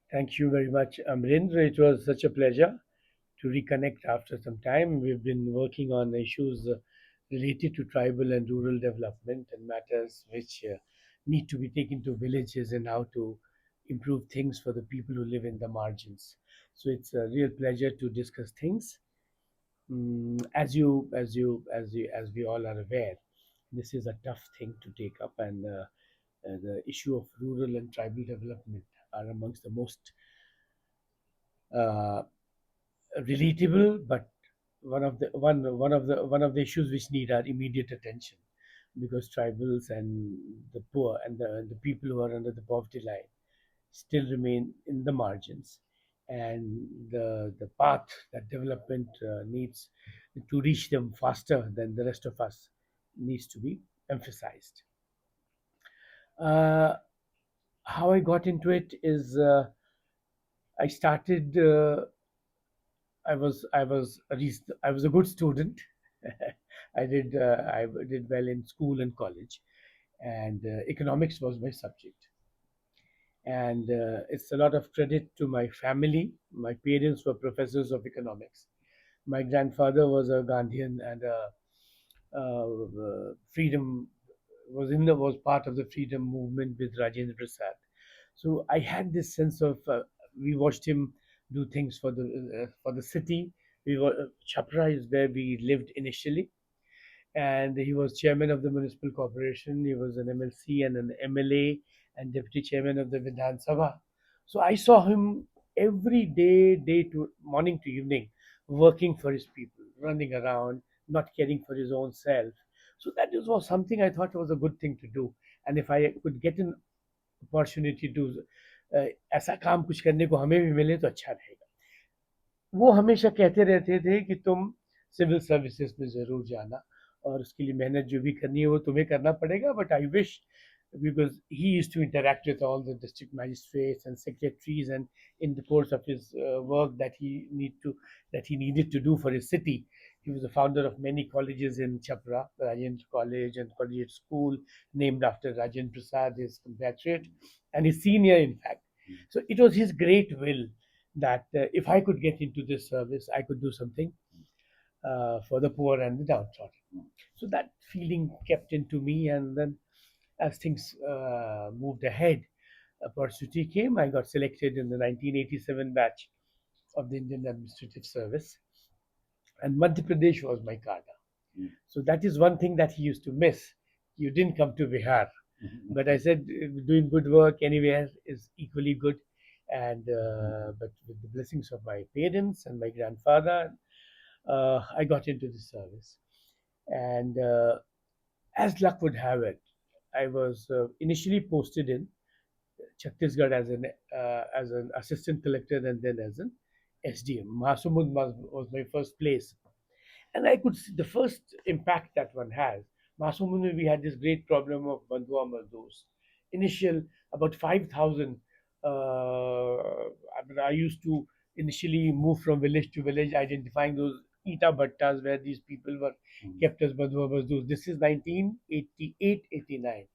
Thank you very much, Amrindra. It was such a pleasure to reconnect after some time. We've been working on issues related to tribal and rural development and matters which need to be taken to villages and how to improve things for the people who live in the margins. So it's a real pleasure to discuss things. As we all are aware, this is a tough thing to take up, and the issue of rural and tribal development are amongst the most uh, relatable, but one of the issues which need our immediate attention, because tribals and the poor and the people who are under the poverty line still remain in the margins, and the path that development needs to reach them faster than the rest of us needs to be emphasized. Uh, how I got into it is I started. I was a good student. I did well in school and college, and economics was my subject. And it's a lot of credit to my family. My parents were professors of economics. My grandfather was a Gandhian and freedom was part of the freedom movement with Rajendra Prasad. So I had this sense of we watched him do things for the city. Chapra is where we lived initially, and he was chairman of the municipal corporation. He was an MLC and an MLA and deputy chairman of the Vidhan Sabha. So I saw him every day, day to morning to evening, working for his people, running around, not caring for his own self. So was something I thought was a good thing to do. And if I could get an opportunity to ऐसा काम कुछ करने को हमें भी मिले तो अच्छा रहेगा। वो हमेशा कहते रहते थे कि तुम सिविल सर्विसेज में ज़रूर जाना और उसके लिए मेहनत जो भी करनी है वो तुम्हें करना पड़ेगा, but I wish, because he used to interact with all the district magistrates and secretaries, and in the course of his work that he needed to do for his city, he was the founder of many colleges in Chapra, Rajendra College and Collegiate School, named after Rajendra Prasad, his compatriot and his senior, in fact. So it was his great will that if I could get into this service, I could do something for the poor and the downtrodden. So that feeling kept into me, and then as things moved ahead, opportunity came. I got selected in the 1987 batch of the Indian Administrative Service, and Madhya Pradesh was my cadre. So that is one thing that he used to miss. You didn't come to Bihar. But I said, doing good work anywhere is equally good. And but with the blessings of my parents and my grandfather, I got into the service. And as luck would have it, I was initially posted in Chhattisgarh as an assistant collector and then as an SDM. Masumud was my first place, and I could see the first impact that one has. Masumud, we had this great problem of Bandhua Mazdurs. Initial about 5,000. I used to initially move from village to village, identifying those Ita Bhattas where these people were kept as Bandhua Mazdurs. This is 1988, 89.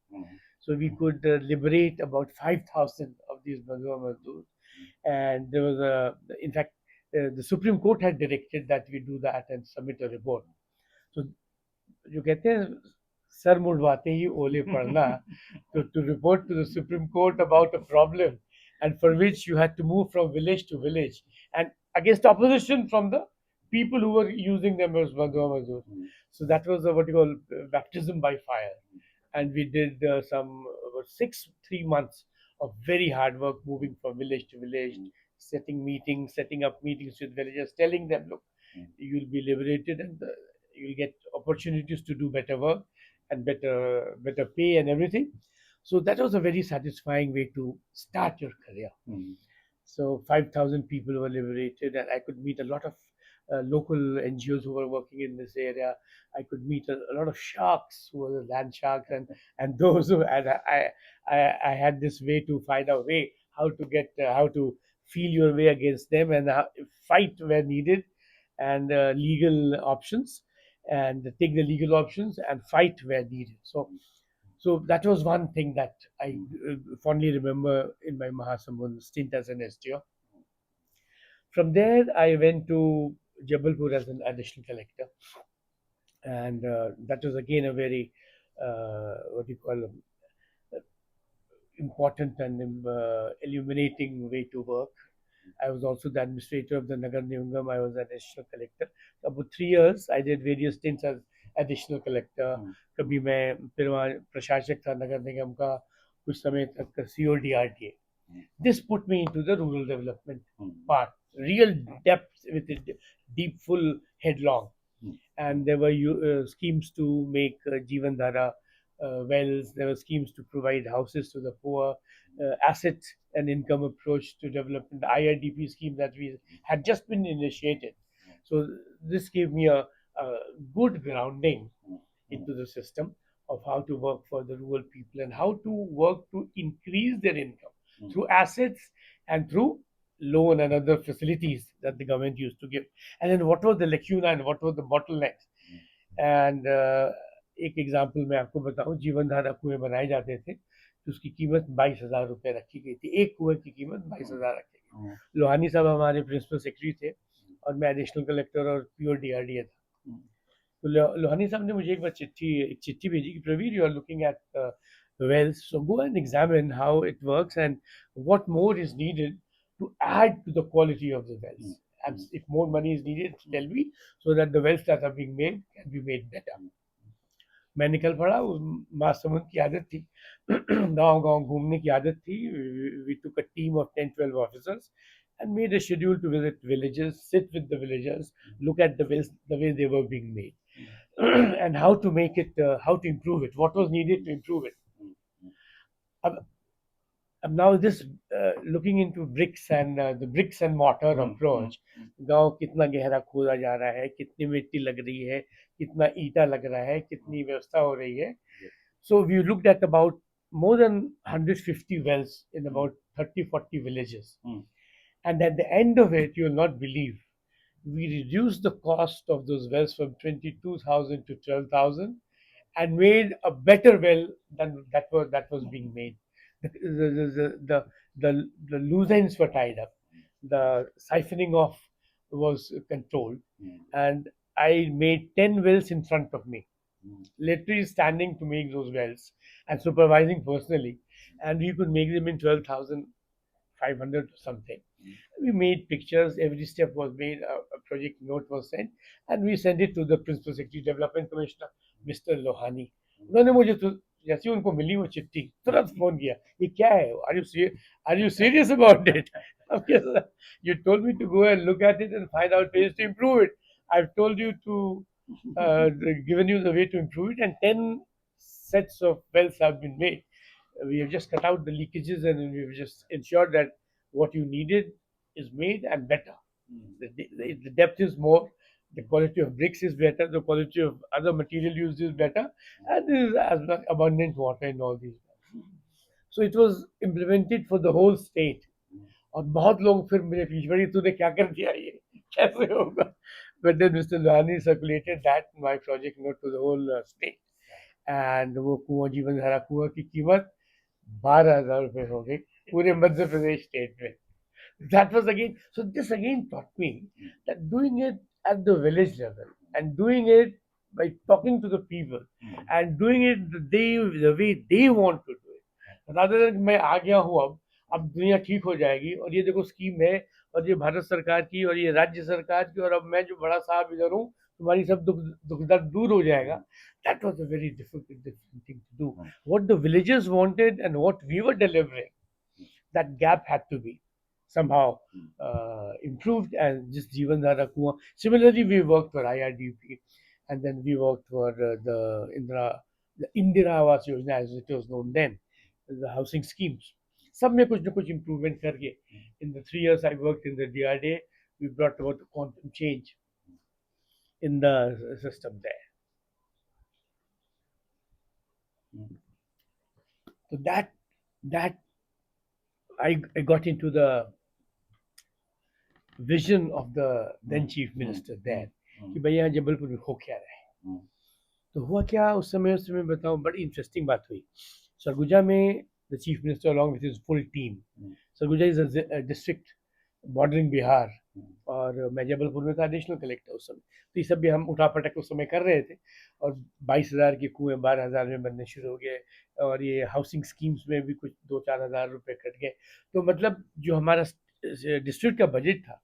So we could liberate about 5,000 of these Bandhua Mazdurs. And there was in fact, the Supreme Court had directed that we do that and submit a report. So जो कहते हैं sir मुड़वाते ही ओले पड़ना, to report to the Supreme Court about a problem, and for which you had to move from village to village and against opposition from the people who were using them as Bandhua Mazur. So that was what you call baptism by fire, and we did some about 3 months of very hard work, moving from village to village, setting up meetings with villagers, telling them, look, you'll be liberated, and you'll get opportunities to do better work and better pay and everything. So that was a very satisfying way to start your career. So 5,000 people were liberated, and I could meet a lot of local NGOs who were working in this area. I could meet a lot of sharks who were the land sharks, and those who and I had this way to find a way how to feel your way against them and fight where needed, and legal options, and take the legal options and fight where needed. So that was one thing that I fondly remember in my Mahasamund stint as an SDO. From there, I went to Jabalpur as an additional collector, and that was again a very what do you call important and illuminating way to work. I was also the administrator of the Nagar Nigam. I was an additional collector. About 3 years, I did various stints as additional collector. कभी मैं फिर वहाँ प्रशासक था नगर निगम का कुछ समय तक CODRTA. This put me into the rural development part, real depth with it, deep, full, headlong. And there were schemes to make Jeevan Dhara wells. There were schemes to provide houses to the poor, asset and income approach to development. The IRDP scheme that we had just been initiated. So this gave me a good grounding into the system of how to work for the rural people and how to work to increase their income through assets and through loan and other facilities that the government used to give. And then what was the lacuna and what were the bottlenecks? And एक example मैं आपको बताऊं, जीवन धारा कुएं बनाए जाते थे तो उसकी कीमत 22,000 रुपये रखी गई थी। एक कुएं की कीमत 22,000 रखी गई। लोहानी साहब हमारे प्रिंसिपल सेक्रेटरी थे और मैं एडिशनल कलेक्टर और PO DRDA था। तो लोहानी साहब ने मुझे एक चिट्ठी भेजी कि Praveer, you are looking at wells, so go and examine how it works and what more is needed to add to the quality of the wells. And if more money is needed, tell me, so that the wells that are being made can be made better. मैं निकल पड़ा। महासमुंद की आदत थी, गांव गांव घूमने की आदत थी। We took a team of 10-12 officers and made a schedule to visit villages, sit with the villagers, look at the wells, the way they were being made, and how to make it, how to improve it, what was needed to improve it. अब now this looking into bricks and the bricks and mortar approach, गांव कितना गहरा खोदा जा रहा है, कितनी मिट्टी लग रही है, कितना ईटा लग रहा है, कितनी व्यवस्था हो रही है. So we looked at about more than 150 wells in about 30-40 villages. And at the end of it, you will not believe, we reduced the cost of those wells from 22,000 to 12,000 and made a better well than that was being made. The loose ends were tied up. The siphoning off was controlled, and I made 10 wells in front of me, literally standing to make those wells and supervising personally, and we could make them in 12,500 or something. We made pictures, every step was made, a project note was sent, and we sent it to the Principal Secretary Development Commissioner, Mr. Lohani. उन्होंने मुझे तो जैसे ही उनको मिली वो चिट्ठी तुरंत phone किया, ये क्या है, are you serious about it? You told me to go and look at it and find out ways to improve it. I've told you to given you the way to improve it, and 10 sets of wells have been made. We have just cut out the leakages and we've just ensured that what you needed is made and better. The depth is more, the quality of bricks is better, the quality of other material used is better, and there is as much abundant water in all these wells. So it was implemented for the whole state. और बहुत लोग फिर मेरे पीछे पड़ी, तूने क्या कर दिया, ये कैसे होगा? But then Mr. Lohani circulated that my project note to the whole state, and वो कुआं जीवन धारा कुआं की कीमत 12,000 रुपये हो गई पूरे मध्य प्रदेश स्टेट में. That was again, so this again taught me that doing it at the village level and doing it by talking to the people and doing it the way they want to do it, rather than मैं आ गया हूँ, अब दुनिया ठीक हो जाएगी और ये देखो स्कीम है और ये भारत सरकार की और ये राज्य सरकार की और अब मैं जो बड़ा साहब इधर हूँ, तुम्हारी सब दुख दर्द दूर हो जाएगा. That was a very different thing to do. What the villagers wanted and what we were delivering, that gap had to be somehow improved, and just Jeevan Dhara Kuan. Similarly, we worked for IRDP, and then we worked for the Indira Awas Yojana, as it was known then, the housing schemes. सब में कुछ न कुछ improvement करके, in the 3 years I worked in the DRDA, we brought about a quantum change in the system there. So that I got into the vision of the then chief minister there कि भैया जबलपुर में हो क्या रहा है. तो हुआ क्या उस समय बताऊं, बड़ी इंटरेस्टिंग बात हुई सरगुजा में। The chief minister along with his full team, Surguja is a district bordering Bihar, और मैं जबलपुर में था एडिशनल कलेक्टर उस समय। तो ये सब भी हम उठापटक उस समय कर रहे थे, और 22,000 के कुएं 12,000 में बनने शुरू हो गए, और ये हाउसिंग स्कीम्स में भी कुछ 2-4 हज़ार रुपए कट गए। तो मतलब जो हमारा डिस्ट्रिक्ट का बजट था,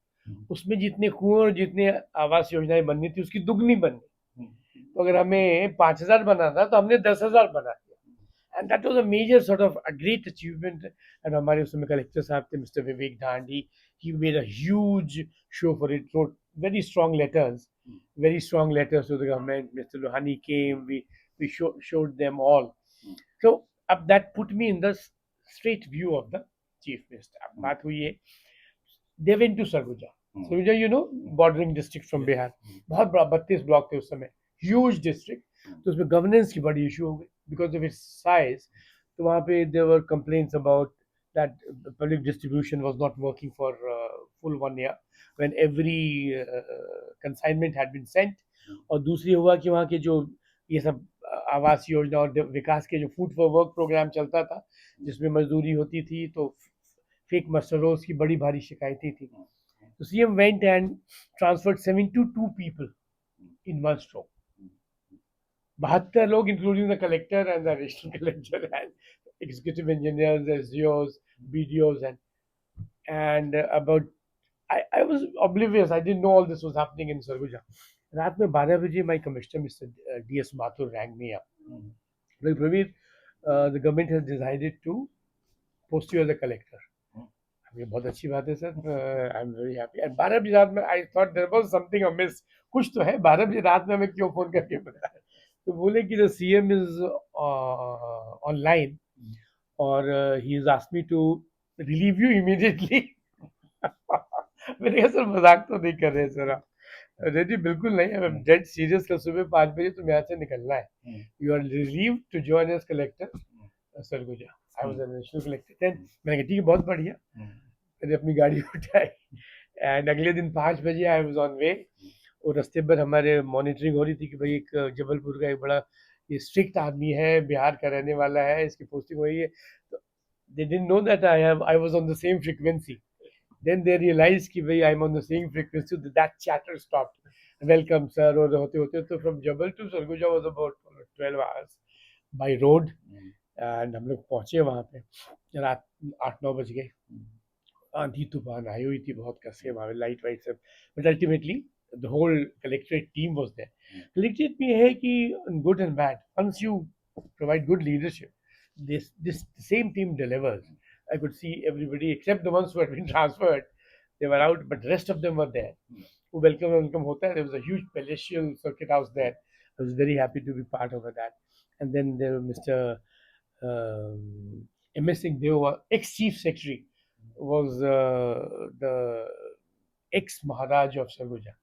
उसमें जितने कुएं और जितने आवास योजनाएं बननी थी उसकी दुगनी बन गई। तो अगर हमें 5,000 बनाना था तो हमने 10,000 बना दिया, and that was a major sort of a great achievement. And हमारे उसमें कलेक्टर साहब थे mister Vivek Dhandi, he made a huge show for it, wrote very strong letters, very strong letters to the government. Mr. Lohani came, we showed them all. So that put me in the straight view of the chief minister. अब बात हुई है, they went to Sarguja. Sarguja, you know, bordering district from Bihar. बहुत बड़ा 32 block थे उस समय, huge district. तो उसमें गवर्नेंस की बड़ी इशू हो गई बिकॉज ऑफ इट्स साइज। तो वहाँ पे there were complaints about that public distribution was not working for full 1 year when every consignment had been sent. और दूसरी हुआ कि वहाँ के जो ये सब आवास योजना और विकास के जो फूड फॉर वर्क प्रोग्राम चलता था, जिसमें मजदूरी होती थी, तो फेक मस्टरोज की बड़ी भारी शिकायतें थी। तो CM went and transferred 72 people in one stroke, 72 लोग including the collector and the additional collector and executive engineers, SDOs, BDOs, and about I was oblivious. I didn't know all this was happening in Sarguja. रात में 12 बजे my commissioner Mr. DS Mathur rang me up. Like, Praveen, the government has decided to post you as a collector. ये बहुत अच्छी बात है sir, I am very happy. And 12 बजे रात में I thought there was something amiss, कुछ तो है, 12 बजे रात में हमें क्यों फोन करके बताया। तो बोले कि द सीएम इज ऑनलाइन और he is asked me to relieve you immediately. मैंने कहा सर मजाक तो नहीं कर रहे सर आप? अरे जी बिल्कुल नहीं, आई एम डेड सीरियस। कल सुबह 5 बजे तुम्हें यहाँ से निकलना है, you are relieve to join as collector Surguja. I was an additional collector then. मैंने कहा ठीक है, बहुत बढ़िया। मैंने अपनी गाड़ी उठाई एंड अगले दिन 5 बजे आई वाज ऑन वे। और रास्ते पर हमारे मॉनिटरिंग हो रही थी कि भाई एक जबलपुर का एक बड़ा ये स्ट्रिक्ट आदमी है, बिहार का रहने वाला है, इसकी पोस्टिंग हुई है। तो they didn't know that I was on the same frequency. Then they realise कि भाई I am on the same frequency, that chatter stopped, welcome sir. और होते होते तो from Jabal to Surguja was about 12 hours by road. And हम लोग पहुंचे वहाँ पे, रात 8-9 बज गए। आंधी तूफान आई हुई थी बहुत कस के, वहाँ लाइट वाइट सब, but ultimately the whole collectorate team was there. Collectorate में है कि good and bad, once you provide good leadership, this same team delivers. I could see everybody except the ones who had been transferred, they were out, but the rest of them were there. Who welcome hota hai. There was a huge palatial circuit house there. I was very happy to be part of that. And then there was Mr. MS Singh Dev, ex-chief secretary, was the ex-Maharaj of Sarguja.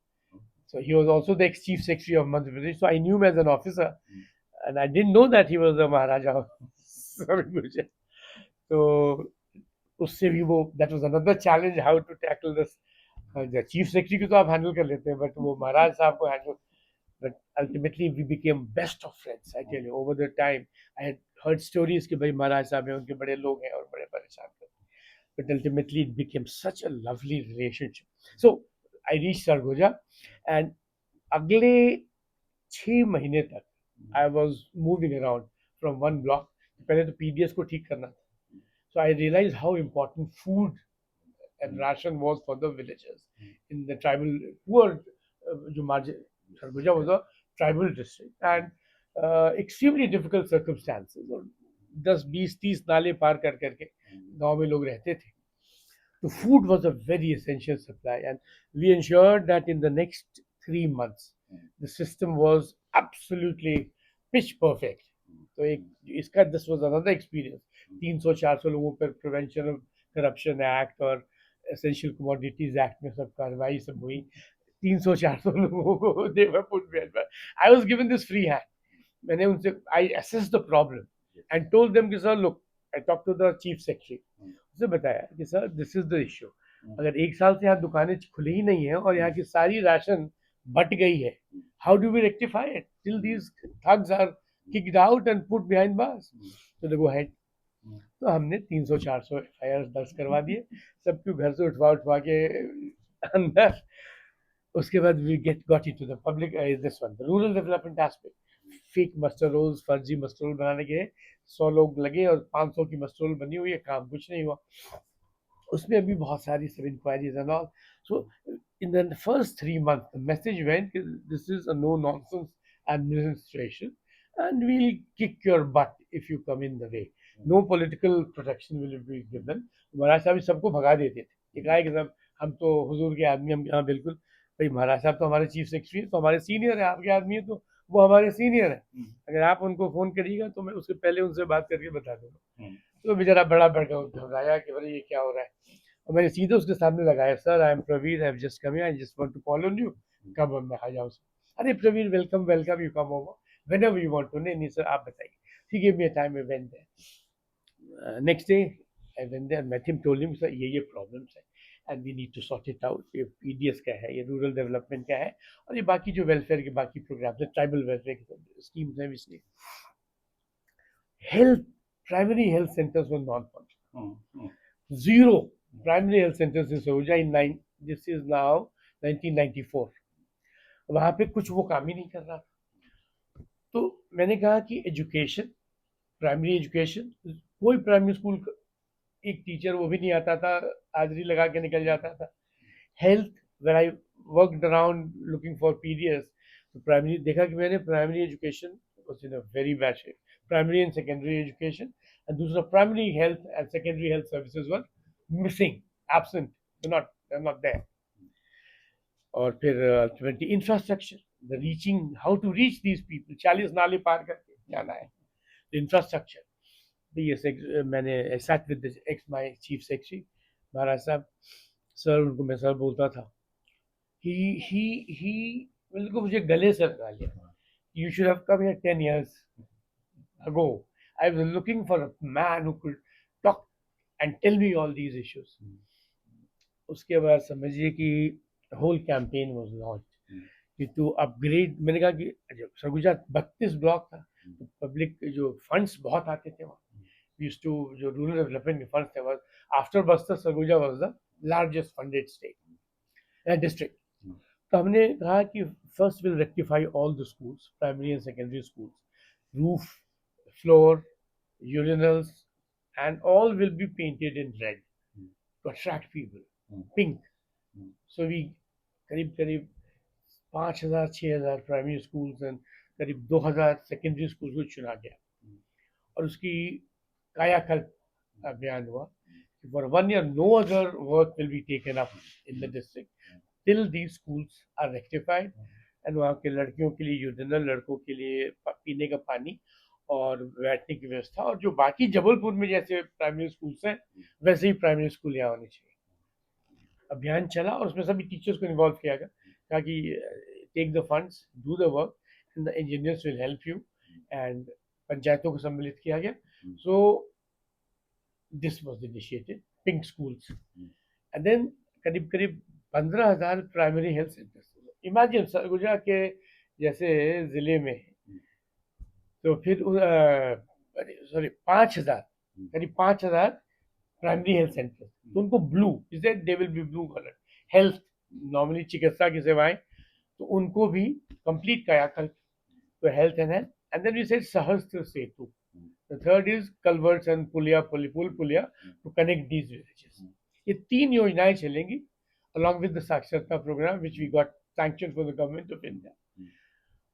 So he was also the ex-chief secretary of Madhya Pradesh. So I knew him as an officer, and I didn't know that he was the Maharaja of Sarguja. So उससे भी वो, that was another challenge, how to tackle this. The chief secretary को तो आप handle कर लेते हैं, but वो महाराज साहब को handle. But ultimately we became best of friends. I tell you, over the time I had heard stories कि भाई महाराज साहब हैं, उनके बड़े लोग हैं और बड़े परेशान करते हैं. But ultimately it became such a lovely relationship. So I reached Sargoja, and अगले 6 महीने तक I was moving around from one block. पहले तो PDS को ठीक करना था. So I realized how important food and ration was for the villagers in the tribal poor. जो margin, Sarguja was a tribal district, and extremely difficult circumstances. और 10-20-30 नाले पार कर करके गांव में लोग रहते थे. So food was a very essential supply, and we ensured that in the next 3 months the system was absolutely pitch perfect. तो एक इसका this was another experience. 300-400 लोगों पर प्रिवेंशन ऑफ करप्शन एक्ट और एसेंशियल कमोडिटीज एक्ट में सब कार्रवाई सब हुई. 300-400 लोगों को they were put behind bars. I was given this free hand. मैंने उनसे I assessed the problem and told them कि sir look, I talked to the chief secretary. उसने बताया कि sir this is the issue. अगर 1 साल से यहाँ दुकानें खुली ही नहीं है और यहाँ की सारी राशन बट गई है, How do we rectify it till these thugs are kicked out and put behind bars? So they go ahead. तो हमने 300-400 एफआईआर दर्ज करवा दिए, सबको घर से उठवा उठवा के अंदर. उसके बाद we get got it to the public this one the rural development aspect. Fake muster rolls, फर्जी मस्टर रोल बनाने के 100 लोग लगे और 500 की मस्टर रोल बनी हुई है, काम कुछ नहीं हुआ. उसमें अभी बहुत सारी सब enquiries and all. So in the first 3 months, the message went, this is a no nonsense administration and we'll kick your butt if you come in the way. No political protection will be given. महाराज साहब सबको भगा देते थे. ये कहा कि साहब हम तो हुजूर के आदमी, हम यहाँ बिल्कुल भाई महाराज साहब तो हमारे चीफ सेक्रेटरी है, तो हमारे सीनियर है, आपके आदमी है तो वो हमारे सीनियर है. अगर आप उनको फोन करिएगा तो मैं उसके पहले उनसे बात करके बता दूंगा. तो बेचारा बड़ा भड़का घबराया कि भाई ये क्या हो रहा है. और मैंने सीधे उसके सामने लगाया, sir I am Praveen, I have just come here, I just want to call on you. कब मैं आ जाऊँ? अरे Praveen welcome welcome, you come over whenever you want to. नहीं नहीं सर आप बताइए. He give me a time, I went there. Next day I went there, met him, told him sir ये प्रॉब्लम्स है and we need to sort it out. ये PDS का है, ये रूरल डेवलपमेंट का है और ये बाकी जो वेलफेयर के बाकी प्रोग्राम्स है, ट्राइबल वेलफेयर की स्कीम्स हैं, इसलिए health, primary health centres were non functional. Zero primary health centers in Saroja in this is now 1994. वहाँ पे कुछ वो काम ही नहीं कर रहा. तो मैंने कहा कि एजुकेशन, प्राइमरी एजुकेशन, कोई प्राइमरी स्कूल एक टीचर वो भी नहीं आता था, हाजिरी लगा के निकल जाता था. Health, when I worked around looking for PDS, तो प्राइमरी देखा कि मैंने primary education was in a very bad shape. Primary and secondary education and दूसरा primary health and secondary health services were missing, absent, they're not there. और फिर ultimately infrastructure, the reaching, how to reach these people, 40 नाले पार करके जाना है. The infrastructure, the मैंने sat with the my chief secretary, महाराज साहब, sir उनको मैं सर बोलता था. he बिल्कुल मुझे गले से लगा लिया. You should have come here 10 years ago. I was looking for a man who could talk and tell me all these issues. उसके बाद समझिए कि whole campaign was launched कि to upgrade. मैंने कहा कि सरगुजा 32 ब्लॉक था, तो पब्लिक जो फंड्स बहुत आते थे वहाँ. used to जो रूरल डेवलपमेंट के फंड्स थे, was after Bastar Surguja was the largest funded state district. तो हमने कहा कि first we'll rectify all the schools, primary and secondary schools, roof, floor, urinals, and all will be painted in red to attract people. Pink. So we करीब 5,000-6,000 primary schools and करीब 2,000 secondary school को चुना गया और उसकी कायाकल्प अभियान हुआ. For 1 year, no other work will be taken up in the district till these schools are rectified. And वहाँ के लड़कियों के लिए यूरिनल, लड़कों के लिए पीने का पानी और बैठने की व्यवस्था, और जो बाकी जबलपुर में जैसे प्राइमरी स्कूल्स हैं वैसे ही प्राइमरी स्कूल यहाँ होने चाहिए. अभियान चला और उसमें सभी टीचर्स को इन्वॉल्व किया गया, कहा कि take the funds, do the work and the engineers will help you. And पंचायतों को सम्मिलित किया गया. So this was initiated, pink schools. And then करीब 15,000 primary health centres. Imagine Surguja के जैसे जिले में, तो फिर सॉरी 5,000, करीब 5,000 प्राइमरी हेल्थ सेंटर. तो उनको ब्लू, इसे they will be blue colour. Health, normally चिकित्सा की सेवाएं, तो उनको भी कंप्लीट कायाकल्प. तो health and then we said Sahastra Setu. The third is culverts and पुलिया टू कनेक्ट दीज विलेजेस. ये 3 योजनाएं चलेंगी along with the saksharta programme which we got sanctioned for the government of India.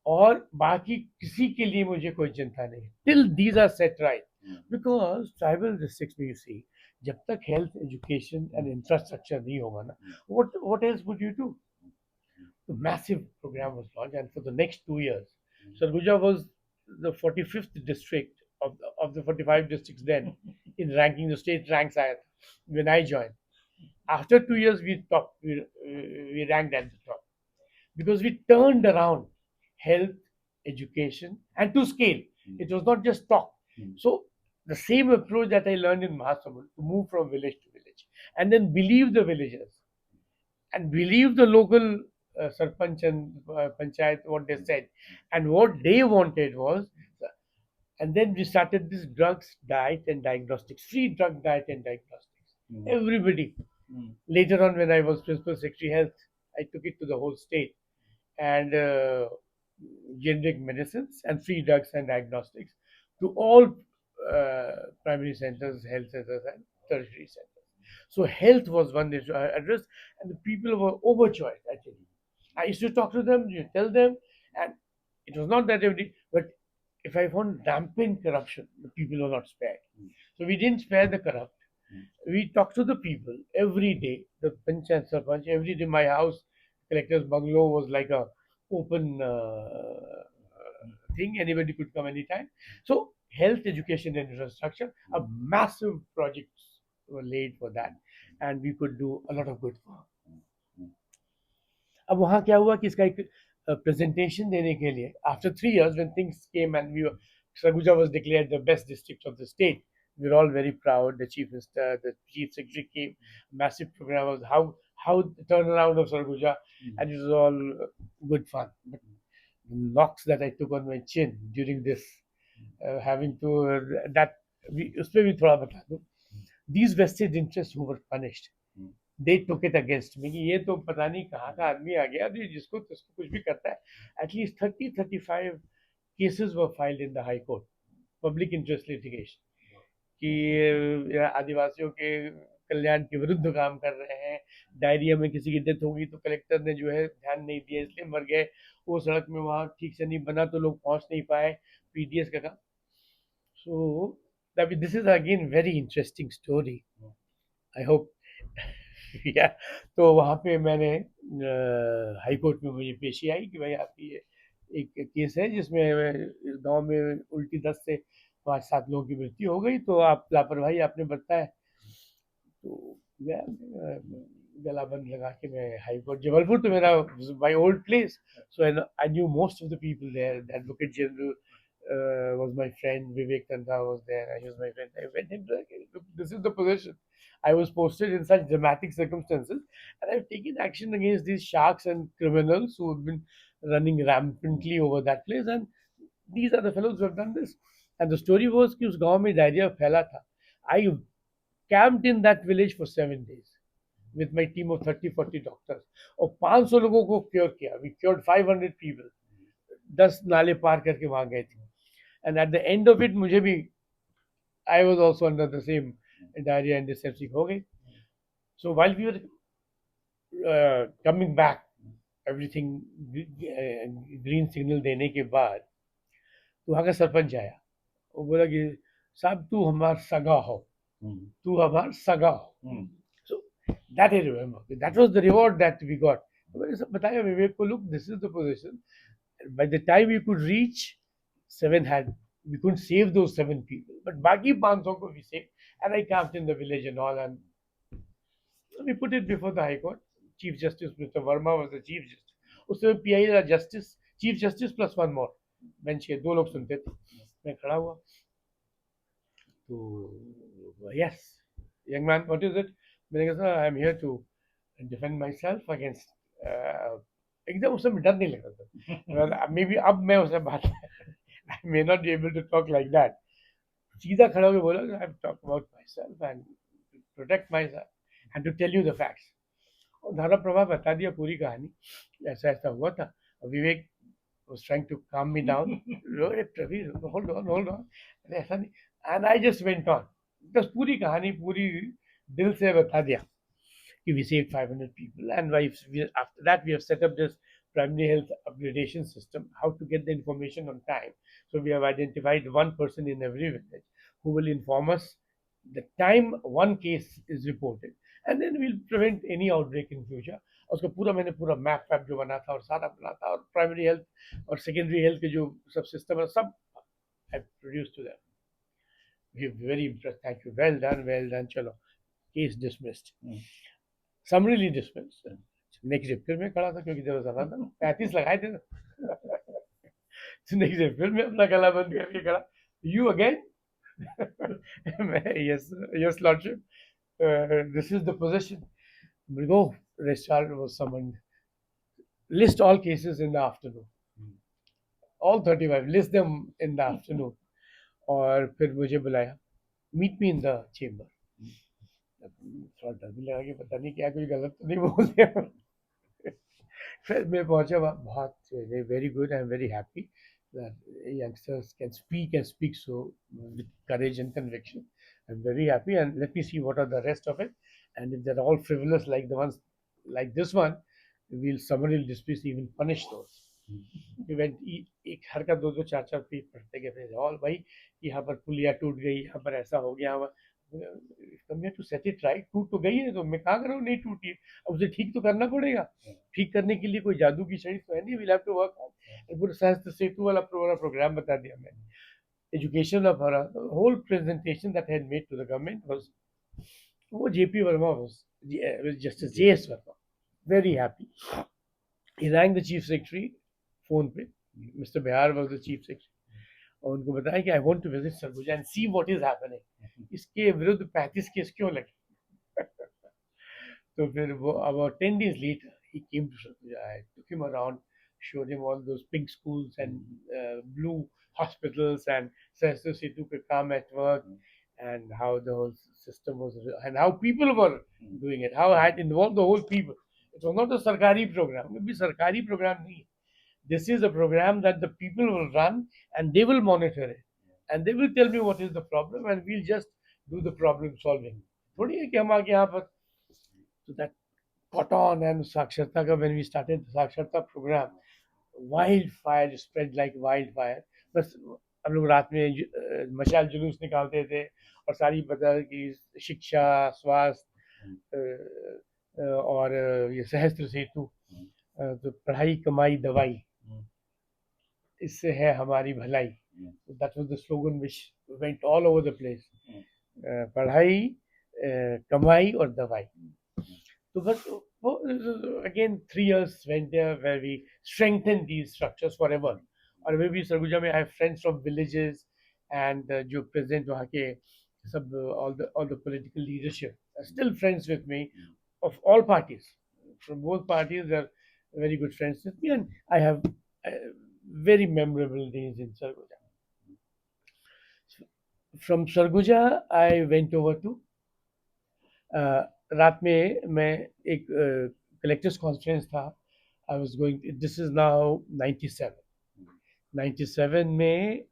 और बाकी किसी के लिए मुझे कोई चिंता नहीं till these are set right. Because tribal districts में you see, जब तक health, education and infrastructure नहीं होगा ना, what else would you do? The massive program was launched, and for the next 2 years, Sarguja was the 45th district of the 45 districts then in ranking. The state ranks when I joined. After 2 years, we ranked at the top because we turned around health, education, and to scale. It was not just talk. So the same approach that I learned in Mahasamud, to move from village to village and then believe the villagers and believe the local sarpanch and panchayat what they said, and what they wanted was, and then we started this drugs, diet, and diagnostics, free drug diet and diagnostics. Everybody. Later on, when I was principal secretary health, I took it to the whole state, and generic medicines and free drugs and diagnostics to all primary centers, health centers, and tertiary centers. So health was one issue I addressed, and the people were overjoyed. Actually, I used to talk to them, you tell them, and it was not that every, but if I found rampant corruption, the people were not spared. So we didn't spare the corrupt. We talked to the people every day. The panchayat sarpanch every day. My house, collector's bungalow was like a open thing. Anybody could come anytime. So health, education, and infrastructure, a massive projects were laid for that, and we could do a lot of good work. अब वहाँ क्या हुआ कि इसका एक presentation देने के लिए after 3 years when things came and we were, Sarguja was declared the best district of the state. We were all very proud. The chief minister, the chief secretary came. Massive program was how the turnaround of Sarguja, and it was all good fun. But the knocks that I took on my chin during this, having to that we उसमें भी थोड़ा बता दूं. These vested interests who were punished, they took it against me कि ये तो पता नहीं कहाँ का आदमी आ गया जो जिसको जिसको कुछ भी करता है. At least 30-35 cases were filed in the High Court, public interest litigation, कि आदिवासियों के कल्याण के विरुद्ध काम कर रहे हैं. डायरिया में किसी की डेथ होगी तो कलेक्टर ने जो है ध्यान नहीं दिया इसलिए मर गए. वो सड़क में वहाँ ठीक से नहीं बना तो लोग पहुँच नहीं पाए. पीडीएस का काम. So this is again very interesting story. I hope. या तो वहाँ पे मैंने हाई कोर्ट में मुझे पेशी आई कि भाई आपकी ये एक केस है जिसमें गांव में उल्टी दस्त से 5-7 लोगों की मृत्यु हो गई, तो आप लापरवाही आपने बरता है. तो गया गला बंद लगा के मैं हाई कोर्ट. जबलपुर तो मेरा my old place, so I knew most of the people there. The advocate general was my friend. Vivek Tandha was there. He was my friend. I went in like, look, this is the position. I was posted in such dramatic circumstances, and I've taken action against these sharks and criminals who have been running rampantly over that place. And these are the fellows who have done this. And the story was कि उस गांव में diarrhoea फैला था. I camped in that village for 7 days with my team of 30-40 doctors. और 500 लोगों को cure किया. We cured 500 people. 10 नाले पार करके वहां गए थे. And at the end of it, मुझे भी I was also under the same diarrhea and dysentery हो गई. So while we were coming back, everything green signal देने के बाद तो वहाँ का सरपंच आया. वो बोला कि साहब तू हमारा सगा हो, तू हमारा सगा हो. So that I remember. That was the reward that we got. तो मैंने सब बताया विवेक को, look, this is the position. By the time we could reach, we couldn't save those 7 people, but बाकी 500 को we saved, and I camped in the village and all, and we put it before the High Court. Chief Justice Mr. Verma was the Chief Justice. उस समय PI था Justice, Chief Justice plus one more. Bench के 2 लोग सुनते थे. मैं खड़ा हुआ. तो yes, young man, what is it? मैंने कहा sir, I am here to defend myself against. एकदम उस समय डर नहीं लग रहा था. मे बी अब मैं उससे बात I may not be able to talk like that. सीधा खड़ा होकर बोला I have talked about myself and to protect myself and to tell you the facts. और धारा प्रभा बता दिया पूरी कहानी. ऐसा ऐसा हुआ था. विवेक was trying to calm me down. Hold on. ऐसा नहीं. And I just went on. बस पूरी कहानी पूरी दिल से बता दिया कि we saved 500 people, and after that we have set up this primary health upgradation system, how to get the information on time. So we have identified one person in every village who will inform us the time one case is reported, and then we'll prevent any outbreak in future. और उसका पूरा मैंने पूरा map वैप जो बना था और सारा बना था, और प्राइमरी हेल्थ और सेकेंडरी हेल्थ के जो सब सिस्टम है सब I produced to them. We are very impressed. Thank you. Well done. चलो, case dismissed. Summarily dismissed. Next day फिर मैं खड़ा था क्योंकि जरूरत था ना. 35 लगाए थे. नेक्स्ट डे फिर मैं अपना गला बंद करके खड़ा. You again? Yes, Lordship. This is the position. We go. Registrar was summoned. list all cases in the afternoon, all 35, list them in the afternoon. और फिर मुझे बुलाया, meet me in the chamber. थोड़ा डर भी लगा कि पता नहीं क्या कुछ गलत तो नहीं बोल दिया। फिर मैं पहुंचा वहाँ, बहुत very good, I am very happy that youngsters can speak so with courage and conviction. I'm very happy, and let me see what are the rest of it. And if they're all frivolous like the ones like this one, we'll summarily dismiss, even punish those. Event एक हर का दो दो चार चार page पढ़ते गए, फिर और भाई यहाँ पर पुलिया टूट गई, यहाँ पर ऐसा हो गया, तुमने टू सेट इट राइट, टूट तो गई है तो मैं कहाँ करूँ नहीं टूटी है, अब उसे ठीक तो करना पड़ेगा। ठीक करने के लिए कोई जादू की छड़ी तो है नहीं, will have to work hard. पूरा सहस्त्र सेतु वाला पूरा प्रोग्राम बता दिया मैंने, education of her whole presentation that had made to the government was, वो JP Verma was justice JS Verma, very happy. He rang the chief secretary phone पे, mister Bihar was the chief secretary, और उनको बताया कि I want to visit Surguja and see what is happening, इसके विरुद्ध 35 case क्यों लगे। तो फिर वो about 10 days later he came to Sarguja. I took him around, showed him all those pink schools and blue hospitals and Sahastra Setu pe kaam at work, and how the whole system was, and how people were doing it, how I had involved the whole people. It was not a sarkari program. It was a sarkari program nahi. This is a program that the people will run and they will monitor it. And they will tell me what is the problem and we'll just do the problem solving. थोड़ी है कि हम आके यहाँ पर, so that caught on, and साक्षरता का, when we started the साक्षरता program, wildfire spread like wildfire. बस हम लोग रात में मशाल जुलूस निकालते थे और सारी बता कि शिक्षा, स्वास्थ्य और ये सहस्त्र सेतु, तो पढ़ाई कमाई दवाई, इससे है हमारी भलाई। That was the slogan which went all over the place, पढ़ाई, कमाई और दवाई। तो बस again 3 years went there where we strengthened these structures forever. और वे भी सरगुजा में, I have friends from villages, and जो प्रेसिडेंट वहाँ के सब, all the political leadership are still friends with me, of all parties, from both parties. They're very good friends with me, and I have very memorable days in Sarguja. From Sarguja, I went over to रात में मैं एक collectors conference था, I was going, this is now 97 में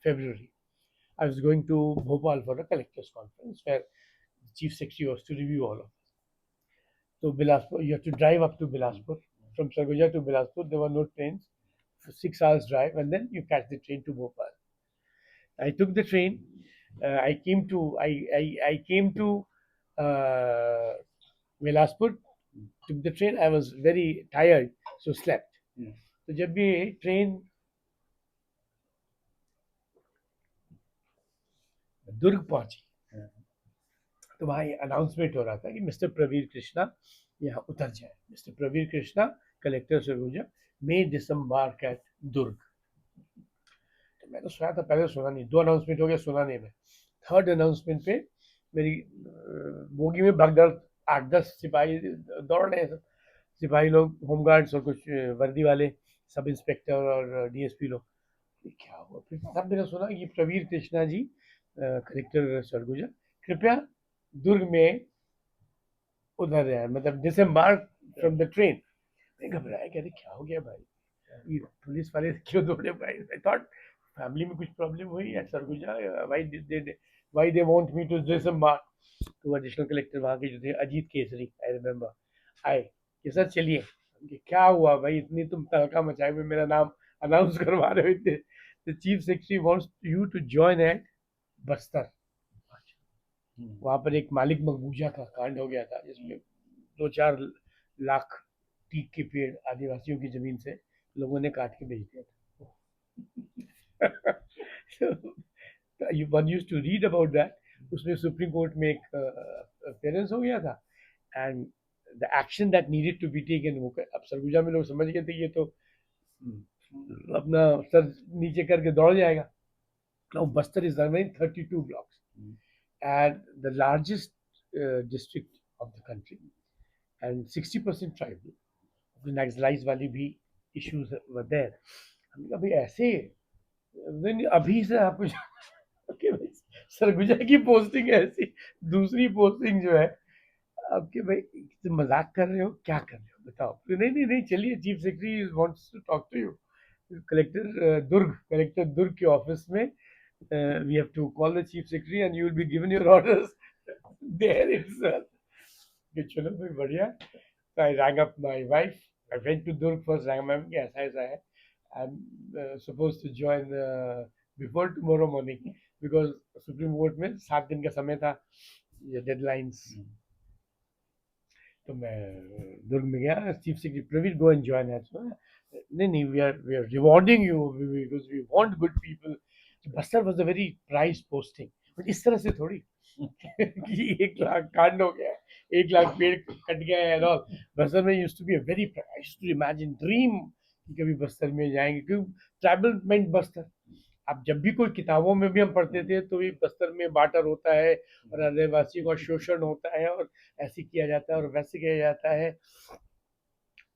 February, I was going to Bhopal for a collectors conference where the chief secretary was to review all of it. So Bilaspur, you have to drive up to Bilaspur. From Sarguja to Bilaspur, there were no trains. For 6 hours drive, and then you catch the train to Bhopal. I took the train. I came to Bilaspur. Took the train. I was very tired, so slept. तो जब भी train दुर्ग पहुंची तो वहाँ announcement हो रहा था कि मिस्टर प्रवीर कृष्णा यहाँ उतर जाए। मिस्टर प्रवीर कृष्णा, कलेक्टर सरगुजा, मे डिसम्बार्क एट दुर्ग। तो मैं तो सुना था, पहले सुना नहीं, 2 अनाउंसमेंट हो गया, सुना नहीं मैं। 3rd अनाउंसमेंट पे मेरी बोगी में भगदड़, 8-10 सिपाही दौड़ रहे हैं, सिपाही लोग, होमगार्ड्स और कुछ वर्दी वाले, सब इंस्पेक्टर और डीएसपी लोग। क्या हुआ? फिर तब मैंने सुना कि प्रवीर कृष्णा जी, कलेक्टर सरगुजा, कृपया दुर्ग में उधर है, मतलब डिसम्बार्क फ्रॉम द ट्रेन। मैं घबराया, कह रहे क्या हो गया भाई, ये पुलिस वाले क्यों दौड़े भाई। आई थॉट फैमिली में कुछ प्रॉब्लम हुई है Surguja, why they want me to disembark. तो एडिशनल कलेक्टर वहाँ के जो थे, अजीत केसरी, आई रिमेम्बर, आए कि सर चलिए। क्या हुआ भाई, इतनी तुम तहलका मचाए हुए मेरा नाम अनाउंस करवा रहे थे। The chief secretary wants you to join at Bastar. वहाँ पर एक मालिक मकबूजा का कांड हो गया था, जिसमें 2-4 लाख टीक के पेड़ आदिवासियों की जमीन से लोगों ने काट के बेच दिया था। One used to read about that. उसमें सुप्रीम कोर्ट में एक अपेयरेंस हो गया था, and the action that needed to be taken. अब सरगुजा में लोग समझ गए थे ये तो अपना सर नीचे करके दौड़ जाएगा। Now Bastar is running 32 blocks and the largest district of the country, and 60% tribal. तो नक्सलाइज वाली भी इश्यूज वर देयर। हमने कहा भाई ऐसे नहीं नहीं, अभी से आपको कि भाई सरगुजा की पोस्टिंग है ऐसी, दूसरी पोस्टिंग जो है आपके भाई, तुम मजाक कर रहे हो क्या कर रहे हो बताओ। तो नहीं नहीं नहीं, चलिए chief secretary wants to talk to you. Collector Durg के ऑफिस में we have to call the chief secretary and you will be given your orders there itself. कि चलो भाई बढ़िया। So I rang up my wife. I went to Durg first, rang my wife कि ऐसा ऐसा है। I'm supposed to join before tomorrow morning because supreme court में 7 दिन का समय था, ये डेडलाइंस। तो मैं दुर्ग में गया, chief secretary Praveen go and join है। नहीं नहीं, we are rewarding you because we want good people. Bastar was a very prize posting, but इस तरह से थोड़ी कि 1 लाख कांड हो गया, 1 लाख पेड़ कट गया एंड ऑल। बस्तर में used to be a very, I used to imagine dream कि कभी बस्तर में जाएंगे, क्योंकि ट्राइबल मेंट बस्तर। अब जब भी कोई किताबों में भी हम पढ़ते थे तो भी बस्तर में बाटर होता है और आदिवासियों का शोषण होता है और ऐसे किया जाता है और वैसे किया जाता है।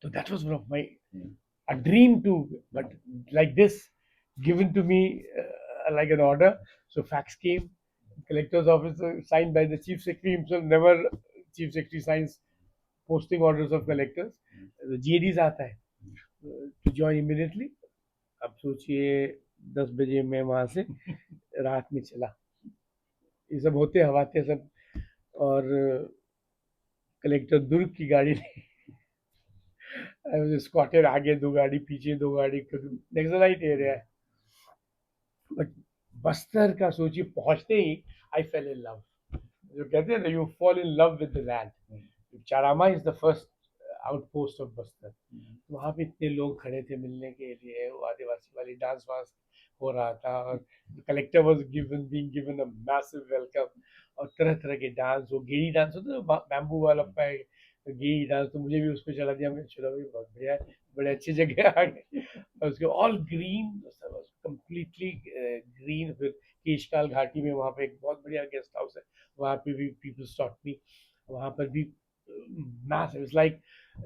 तो that was one of my a dream to, but like this, given to me like an order. So fax came, collector's office signed by the chief secretary himself. Never chief secretary signs posting orders of collectors. The GADs आता है to join immediately. अब सोचिए 10 बजे मैं वहां से रात में चला, ये सब होते हवाते सब। और कलेक्टर दुर्ग की गाड़ी स्कॉटेड, आगे 2 गाड़ी पीछे 2 गाड़ी, नेक्सलाइट एरिया है। बट बस्तर का सोचिए पहुंचते ही आई फेल इन लव। जो कहते हैं ना, you fall in love with the land. Charama is the first outpost of Bastar. वहाँ पे इतने लोग खड़े थे मिलने के लिए, वो आदिवासी वाली डांस वांस हो रहा था और collector was given being given a massive welcome. और तरह तरह के डांस, वो गेड़ी डांस होता है बैम्बू वाला पे, गेड़ी डांस, तो मुझे भी उस पर चला दिया। मैं चलो भाई बहुत बढ़िया है, बड़े अच्छी जगह आ गए। और उसके ऑल ग्रीन, कंप्लीटली ग्रीन। फिर केशकाल घाटी में वहाँ पे एक बहुत बढ़िया गेस्ट हाउस है, वहाँ पे भी पीपल स्टॉक मी। वहाँ पर भी massive,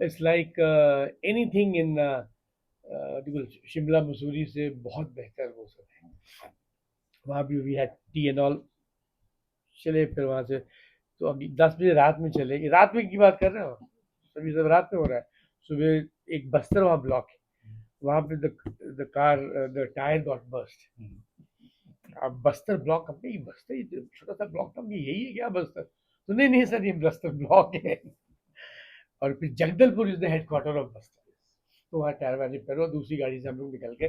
it's like anything in Shimla Mussoorie से बहुत बेहतर वो सब है। वहाँ भी we had tea and all. चले फिर वहाँ से, तो अभी 10 बजे रात में चले, रात में की बात कर रहे हो, सभी सब रात में हो रहा है। सुबह एक बस्तर वहाँ ब्लॉक है, वहाँ पे the car, the tyre got bust. अब बस्तर ब्लॉक, हमने ये बस्तर, ये छोटा सा ब्लॉक था, हमने यही है क्या बस्तर? तो नहीं नहीं सर, ये बस्तर ब्लॉक है। और फिर Jagdalpur is the headquarter of Bastar. तो वहाँ टायर वाले पर, और दूसरी गाड़ी से हम लोग निकल के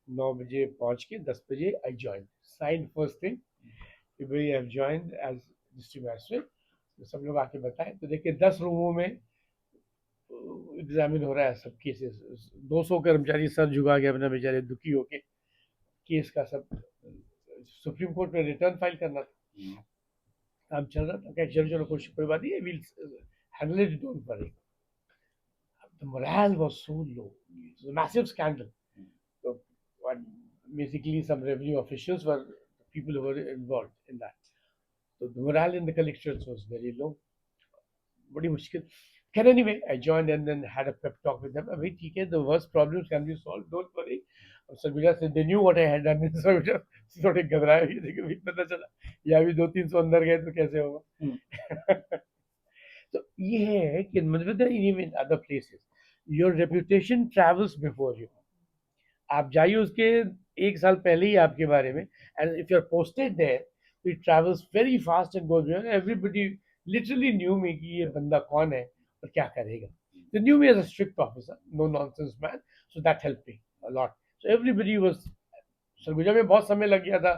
9 बजे पहुँच के 10 बजे I join, sign first thing कि भाई I have joined as district magistrate. तो सब लोग आके बताएं, तो देखिए 10 रूमों में एग्जामिन हो रहा है सब केसेस। 200 कर्मचारी सर झुका के अपना बेचारे दुखी होके केस का सब सुप्रीम कोर्ट में रिटर्न फाइल करना था, काम चल रहा था। क्या चलो चलो कोई बात नहीं, will handle it, don't worry. The morale was so low. It was a massive scandal. So, what, basically, some revenue officials were the people who were involved in that. So, the morale in the collections was very low. बड़ी मुश्किल। Can anyway, I joined and then had a pep talk with them. भाई ठीक है, the worst problems can be solved, don't worry. और सरगुजा से they knew what I had done in Surguja, थोड़े घबराए हुए थे कि भाई पता चला या भी 200-300 अंदर गए तो कैसे होगा। तो ये है कि मतलब in other places your reputation travels before you. आप जाइए उसके 1 साल पहले ही आपके बारे में, and if you are posted there it travels very fast and goes. Everybody literally knew me कि ये बंदा कौन है और क्या करेगा। They knew me as a strict officer, no nonsense man, so that helped me a lot. So everybody was, Surguja में बहुत समय लग गया था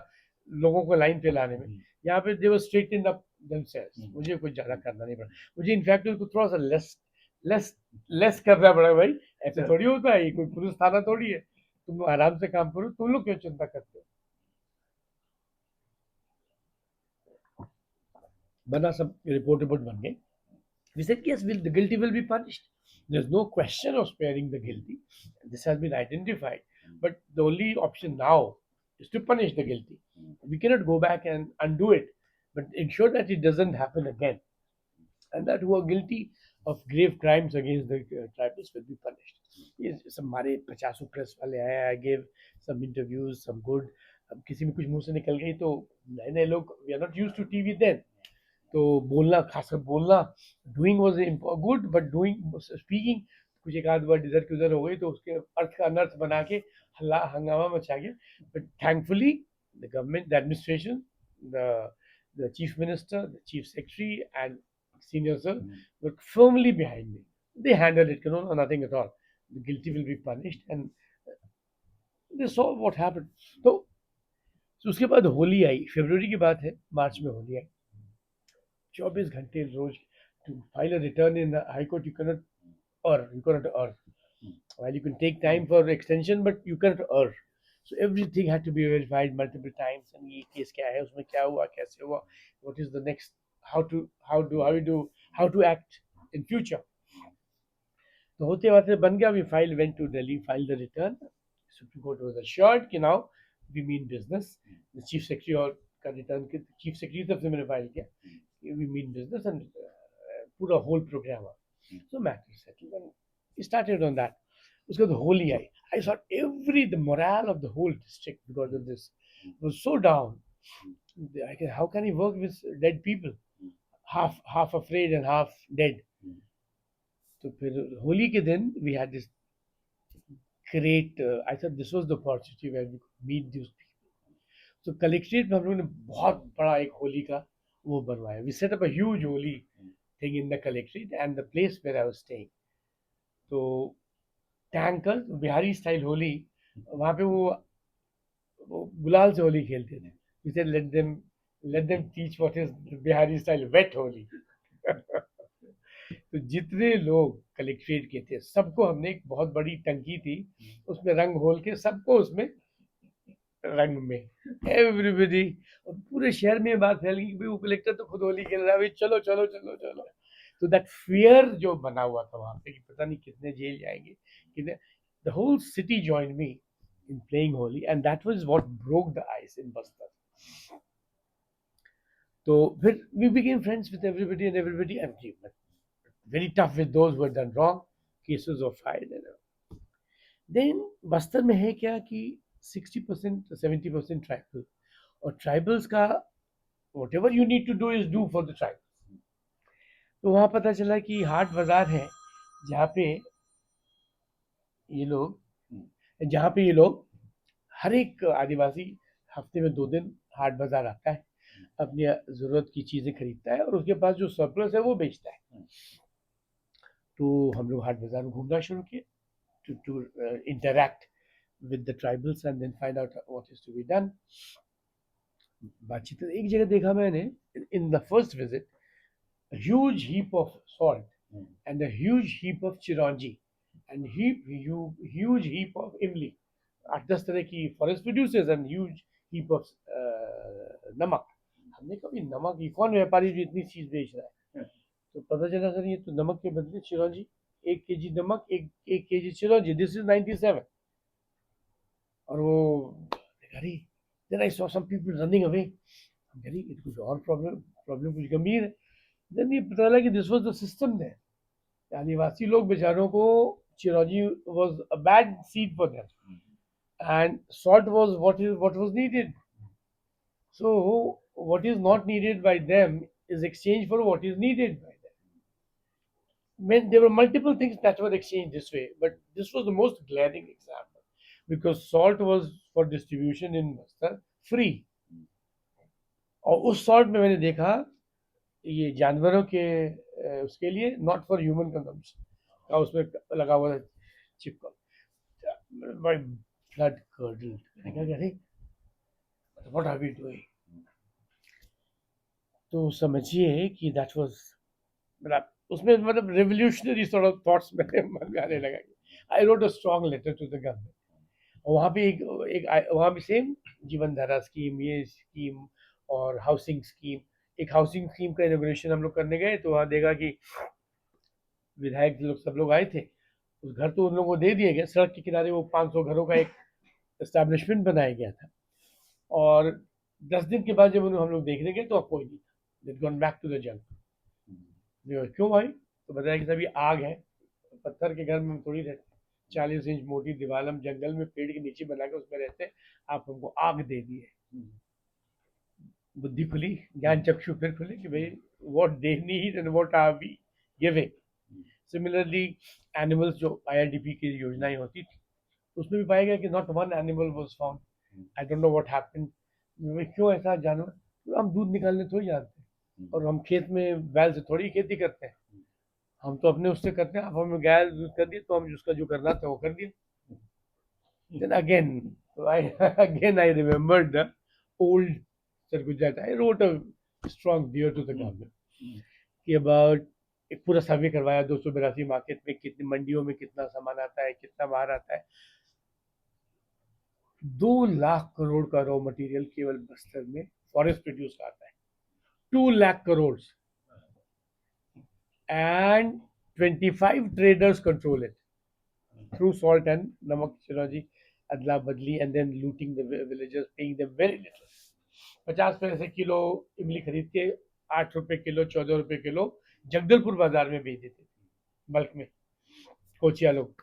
लोगों को लाइन पे लाने में, यहाँ पे दे वर स्ट्रेटेंड अप themselves। मुझे कुछ ज़्यादा करना नहीं पड़ा, मुझे इनफैक्ट उनको थोड़ा सा लेस लेस करना पड़ा। भाई ऐसे थोड़ी होता है, ये कोई पुलिस थाना थोड़ी है, तुम लोग आराम से काम करो, तुम लोग क्यों चिंता करते हो। बना सब, रिपोर्ट रिपोर्ट बन गई। We said, yes, the guilty will be punished. There's no question of sparing the guilty. This has been identified. But the only option now is to punish the guilty. We cannot go back and undo it, but ensure that it doesn't happen again. And that who are guilty of grave crimes against the tribals will be punished. ये सब हमारे 50 press वाले आए, I give some interviews, some good. अब किसी में कुछ मुंह से निकल गई तो नए नए लोग, we are not use to TV then, तो बोलना, खासकर बोलना, doing was good, but doing speaking कुछ एक आध वर्ड इधर की उधर हो गई तो उसके अर्थ का अनर्थ बना के हल्ला हंगामा मचा गया. But thankfully the government, the administration, the chief minister, the chief secretary, and senior sir were firmly behind me. They handled it, nothing at all. The guilty will be punished, and they saw what happened. तो उसके बाद होली आई, फरवरी की बात है, मार्च में होली आई. 24 घंटे रोज, to file a return in the high court, you cannot err. While you can take time for extension, but you cannot err. So everything had to be verified multiple times. And ये case क्या है, उसमें क्या हुआ, कैसे हुआ, what is the next, how to act in future. तो होते होते बन गया. We went to Delhi, filed the return. Supreme Court was assured कि now we mean business. The chief secretary और का रिटर्न के चीफ सेक्रेटरी की तरफ से मैंने फाइल किया, we mean business, and पूरा whole program. So matter settled, and we started on that. उसके बाद होली आई. I thought the morale of the whole district because of this was so down. How can he work with dead people? Half afraid and half dead. तो फिर होली के दिन we had this great, I thought this was the opportunity where we could meet these people. तो collectorate में हम लोगों ने बहुत बड़ा एक होली का वो बनवाया. We set up a huge Holi thing in the collectorate and the place where I was staying. तो टैंकर बिहारी स्टाइल होली, वहाँ पे वो गुलाल से होली खेलते थे. We said let them teach what is Bihari style wet Holi. तो जितने लोग कलेक्ट्रेट के थे सबको हमने एक बहुत बड़ी टंकी थी, उसमें रंग घोल के सबको उसमें रंग में, एवरीबडी. और पूरे शहर में ये बात फैल गई कि भाई वो कलेक्टर तो खुद होली खेल रहा है, भाई चलो चलो चलो चलो. तो दैट फियर जो बना हुआ था वहां पे कि पता नहीं कितने जेल जाएंगे, कितने, the whole city join me in playing Holi, and that was what broke the ice in Bastar. तो फिर we became friends with everybody and everybody, and very tough with those who had done wrong. Cases were filed. Then Bastar में है क्या कि 60% 70% tribal, और tribals का whatever you need to do is do for the tribals. तो वहाँ पता चला कि हाट बाजार है जहाँ पे ये लोग हर एक आदिवासी हफ्ते में 2 दिन हाट बाजार आता है, अपनी ज़रूरत की चीज़ें खरीदता है, और उसके पास जो सरप्लस है वो बेचता है. तो हम लोग हाट बाजार में घूमना शुरू किए to interact with the tribals and then find out what is to be done. बातचीत एक जगह देखा मैंने, in the first visit, a huge heap of salt and a huge heap of chiranji and huge heap of imli. 8-10 तरह की forest produces and huge heap of नमक. हमने कभी नमक, ये कौन व्यापारी जो इतनी चीज बेच रहा है? तो पता चला सर ये तो नमक के बदले चिरौंजी, 1 kg नमक, एक kg चिरौंजी. This is 97. और वो अरे, then I saw some people running away. अरे ये कुछ और प्रॉब्लम कुछ गंभीर है. देन ये पता लगा कि this was the system there. Adivasi लोग बेचारों को chironji was a bad seed for them, and salt was what was needed. So what is not needed by them is exchanged for what is needed by them. When there were multiple things that were exchanged this way, but this was the most glaring example because salt was for distribution in Bastar free. और उस salt में मैंने देखा ये जानवरों के उसके लिए, नॉट फॉर ह्यूमन कंजम्पशन का उसमें लगा हुआ था चिपका. My blood curdled. मैंने कहा अरे what are we doing? तो समझिए कि दैट वाज, मतलब उसमें मतलब रेवोल्यूशनरी सॉर्ट ऑफ थॉट्स मेरे मन में आने लगा. I wrote a strong letter to the government. वहाँ पे वहाँ भी सेम जीवन धारा स्कीम, ये स्कीम और हाउसिंग स्कीम. एक हाउसिंग स्कीम का इनोग्रेशन हम लोग करने गए तो वहाँ देखा कि विधायक लोग सब लोग आए थे. उस घर तो उन लोगों को दे दिए गए, सड़क के किनारे वो 500 घरों का एक एस्टैब्लिशमेंट बनाया गया था. और 10 दिन के बाद जब उन्हें हम लोग देखने गए तो अब कोई नहीं था. They'd gone back to the jungle. क्यों भाई? तो बताया कि साहब ये आग है, पत्थर के घर में हम थोड़ी रहते, 40 इंच मोटी दीवार हम जंगल में पेड़ के नीचे बना के उसमें रहते हैं, आप हमको आग दे दी है। बुद्धि खुली, ज्ञान चक्षु फिर खुले कि भाई what they need and what are we giving. Similarly animals जो आईआरडीपी की योजनाएं होती थी, उसमें भी पाया गया कि not one animal was found. I don't know what happened, क्यों ऐसा जानवर, तो हम दूध निकालने थोड़ी जानते हैं, और हम खेत में बैल से थोड़ी खेती करते हैं, हम तो अपने उससे करते हैं। अब हमें गाय दूध कर दी तो हम उसका जो करना था वो कर दिया। Then again, so I again I remembered the old Sarguja. I wrote a strong dear to the government कि अबाउट एक पूरा सर्वे करवाया 282 मार्केट में कितनी मंडियों में कितना सामान आता है, कितना बाहर आता है। 2 लाख करोड़ का रॉ मटेरियल केवल बस्तर में फॉरेस्ट प्रोड्यूस का आता है, 2 lakh crore, and 25 traders control it through salt and namak chiragi, adla badli, and then looting the villagers, paying them very little. 50 पैसे किलो इमली खरीद के 8 रुपए किलो, 14 रुपए किलो जगदलपुर बाजार में बेच देते थे बल्क में कोचिया लोग।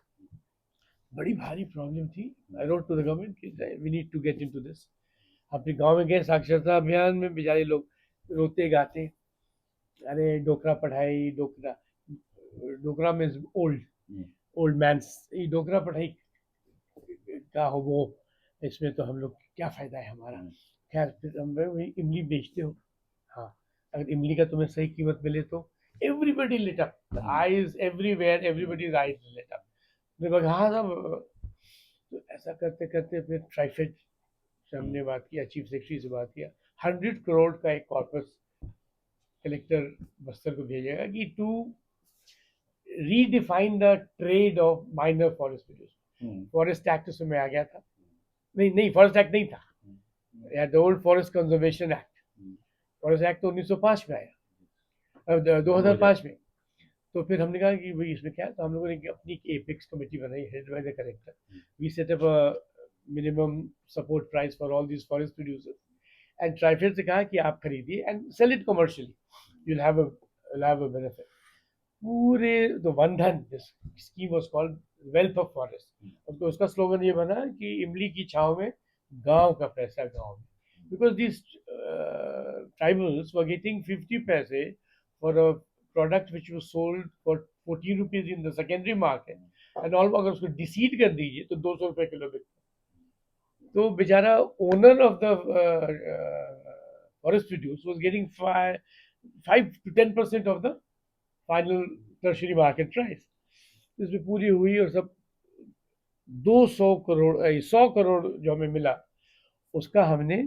बड़ी भारी प्रॉब्लम थी। I wrote to the government we need to get into this. अपने गांव में गए साक्षरता अभियान में, बेचारे लोग रोते गाते, अरे डोकरा पढ़ाई, डोकरा, डोकरा मीन्स ओल्ड, ओल्ड मैन, डोकरा पढ़ाई का हो वो, इसमें तो हम लोग क्या फायदा है हमारा। खैर फिर हम वही इमली बेचते हो, हाँ, अगर इमली का तुम्हें सही कीमत मिले तो everybody lit up, eyes everywhere, everybody eyes lit up. हाँ साहब, तो ऐसा करते करते फिर ट्राइफेड से हमने बात किया, चीफ सेक्रेटरी से बात किया, 100 करोड़ का एक कॉर्पस कलेक्टर बस्तर को भेजेगा कि to redefine the trade of minor forest produce. Forest act उसमें आ गया था, नहीं फॉरेस्ट एक्ट नहीं था, या the old forest conservation act. Forest act तो 1905 में आया, 2005 में। तो फिर हमने कहा कि भाई इसमें क्या है, तो हम लोगों ने अपनी एपेक्स कमेटी बनाई, head by the collector. We set up minimum support price for all these forest producers, and TRIFED से कहा कि आप खरीदिए and sell it commercially, you'll have a benefit. पूरे तो Vandhan scheme was called wealth of forest. तो उसका स्लोगन ये बना कि इमली की छाव में गांव का पैसा गांव में, because this tribals were getting 50 पैसे for a product which was sold for 14 rupees in the secondary market, and all अगर उसको डिसीड कर दीजिए तो 200 रुपए किलो बिकता। तो बेचारा owner of the forest produce was getting 5 to 10% of the final tertiary market price. इसमें पूरी हुई और सब 200 करोड़, 100 करोड़ जो हमें मिला, उसका हमने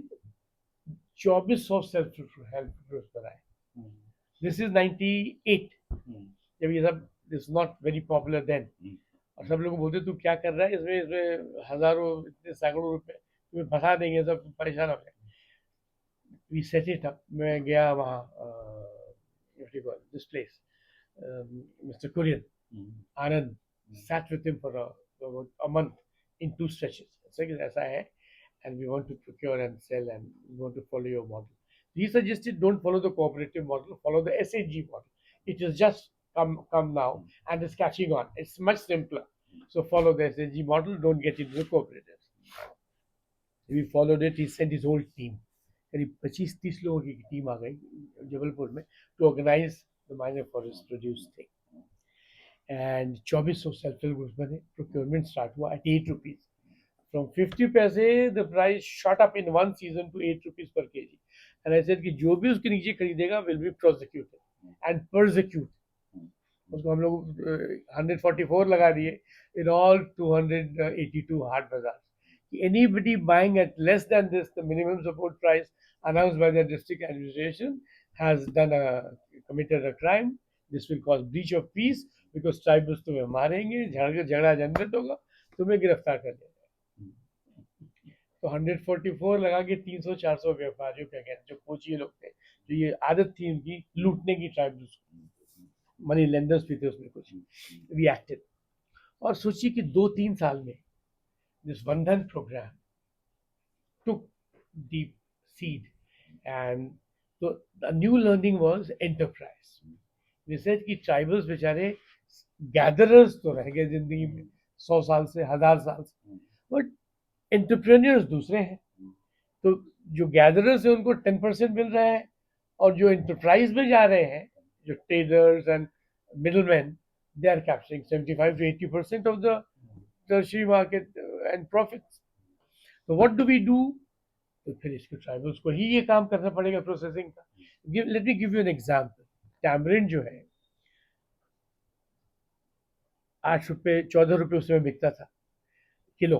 2400 सेल्फ हेल्प ग्रुप्स बनाए। दिस इज 98, जब ये सब this not very popular then, और सब लोग बोलते तू क्या कर रहा है इसमें, इसमें हजारों इतने सैकड़ों रुपए तुम्हें फंसा देंगे, सब परेशान हो गए। We set it up. मैं गया वहाँ, this place, Mr. Kurian, Anand, sat with him for about a month in 2 stretches. So ऐसा है, and we want to procure and sell, and we want to follow your model. He suggested don't follow the cooperative model, follow the SAG model. It is just come now and it's catching on. It's much simpler. So follow the SAG model, don't get into the cooperatives. We followed it. He sent his whole team. करीब 25-30 लोगों की team आ गई जबलपुर में to organise the minor forest produce thing, and 2400 self help groups बने। Procurement start हुआ at 8 rupees, from 50 पैसे the price shot up in one season to 8 rupees per KG. And I said कि जो भी उसके नीचे खरीदेगा will be prosecuted and persecute. उसको हम लोग 144 लगा दिए इन ऑल 282 हाट बाजार। Anybody buying at less than this, the minimum support price announced by the district administration, has committed a crime. This will cause breach of peace because tribals तुम्हें मारेंगे, झगड़ा झंझट होगा, तुम्हें गिरफ्तार कर लेंगे। तो 144 लगा के 300-400 व्यापारियों के अगेंस्ट, जो कोची लोग थे, जो ये आदत थी उनकी लूटने की, ट्राइबल्स मनी लेंडर्स भी थे उसमें कुछ, वी एक्टेड। और सोचिए कि 2-3 साल में this Bandhan program took deep seed, and so the new learning was enterprise. We said कि ट्राइबल्स बेचारे गैदरर्स तो रह गए जिंदगी में 100 साल से, 1000 साल से, बट एंटरप्रेन्योर्स दूसरे हैं। तो जो गैदरर्स है उनको 10% मिल रहा है, और जो एंटरप्राइज में जा रहे हैं, जो traders and middleman, they are capturing 75 to 80% of the tertiary market and profits. तो व्हाट डू वी डू? तो फिर इसको ट्राइबल्स को ही ये काम करना पड़ेगा प्रोसेसिंग का। Let me give you an example. Tamarind जो है 8 रुपये, 14 रुपये उसमें बिकता था किलो।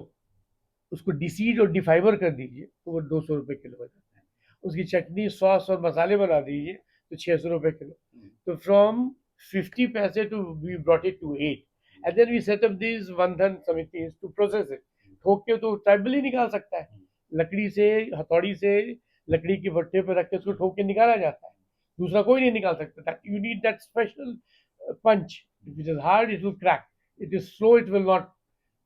उसको डिसीड और डिफाइबर कर दीजिए तो वो 200 रुपये किलो हो जाता है। उसकी चटनी, सॉस और मसाले बना दीजिए तो 600 रुपये किलो। तो फ्रॉम 50 पैसे to we brought it to 8, and then we set up this one Dhan Samiti to process it. ठोक के तो ट्राइबल ही निकाल सकता है, लकड़ी से, हथौड़ी से, लकड़ी के भट्टे पर रख के उसको ठोक के निकाला जाता है। दूसरा कोई नहीं निकाल सकता। That you need that special punch. If it is hard it will crack, it is slow it will not.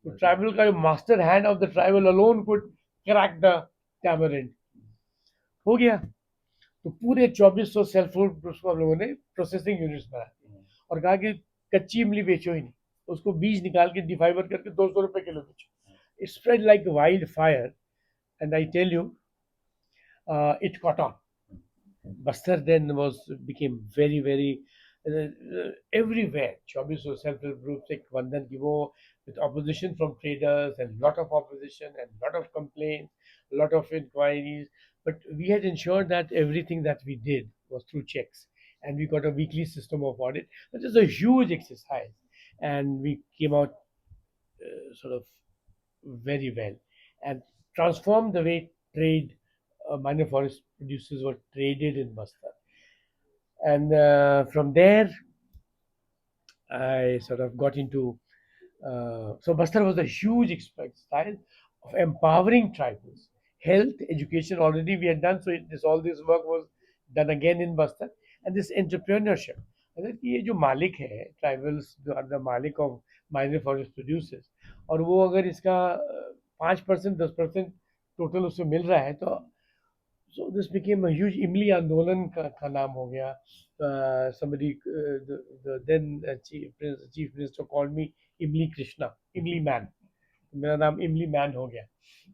तो ट्राइबल का जो master hand of the tribal alone could crack the tamarind. हो गया। तो पूरे 2400 सेल्फ हेल्प ग्रुप्स को हम लोगों ने प्रोसेसिंग यूनिट्स बना दी और कहा कि कच्ची इमली बेचो ही नहीं, उसको बीज निकाल के डिफाइबर करके 200 रुपये किलो बेचो। It spread like wildfire, and I tell you, it caught on. Bastar then was became very very everywhere. 24 self-help groups like Vandan ki wo, with opposition from traders and lot of opposition and lot of complaints, lot of inquiries. But we had ensured that everything that we did was through checks, and we got a weekly system of audit. That is a huge exercise, and we came out sort of very well and transformed the way trade, minor forest producers were traded in Bastar. And from there, I sort of got into. So Bastar was a huge exercise of empowering tribals. Health, education already we had done, so all this work was done again in Bastar. And this entrepreneurship. मतलब कि ये जो मालिक है tribals, जो are the मालिक of minor forest producers, और वो अगर इसका 5%, 10% टोटल उससे मिल रहा है, तो so this became a huge इमली आंदोलन का नाम हो गया. Somebody, the then chief minister called me इमली कृष्णा, इमली मैन. मेरा नाम इमली मैन हो गया.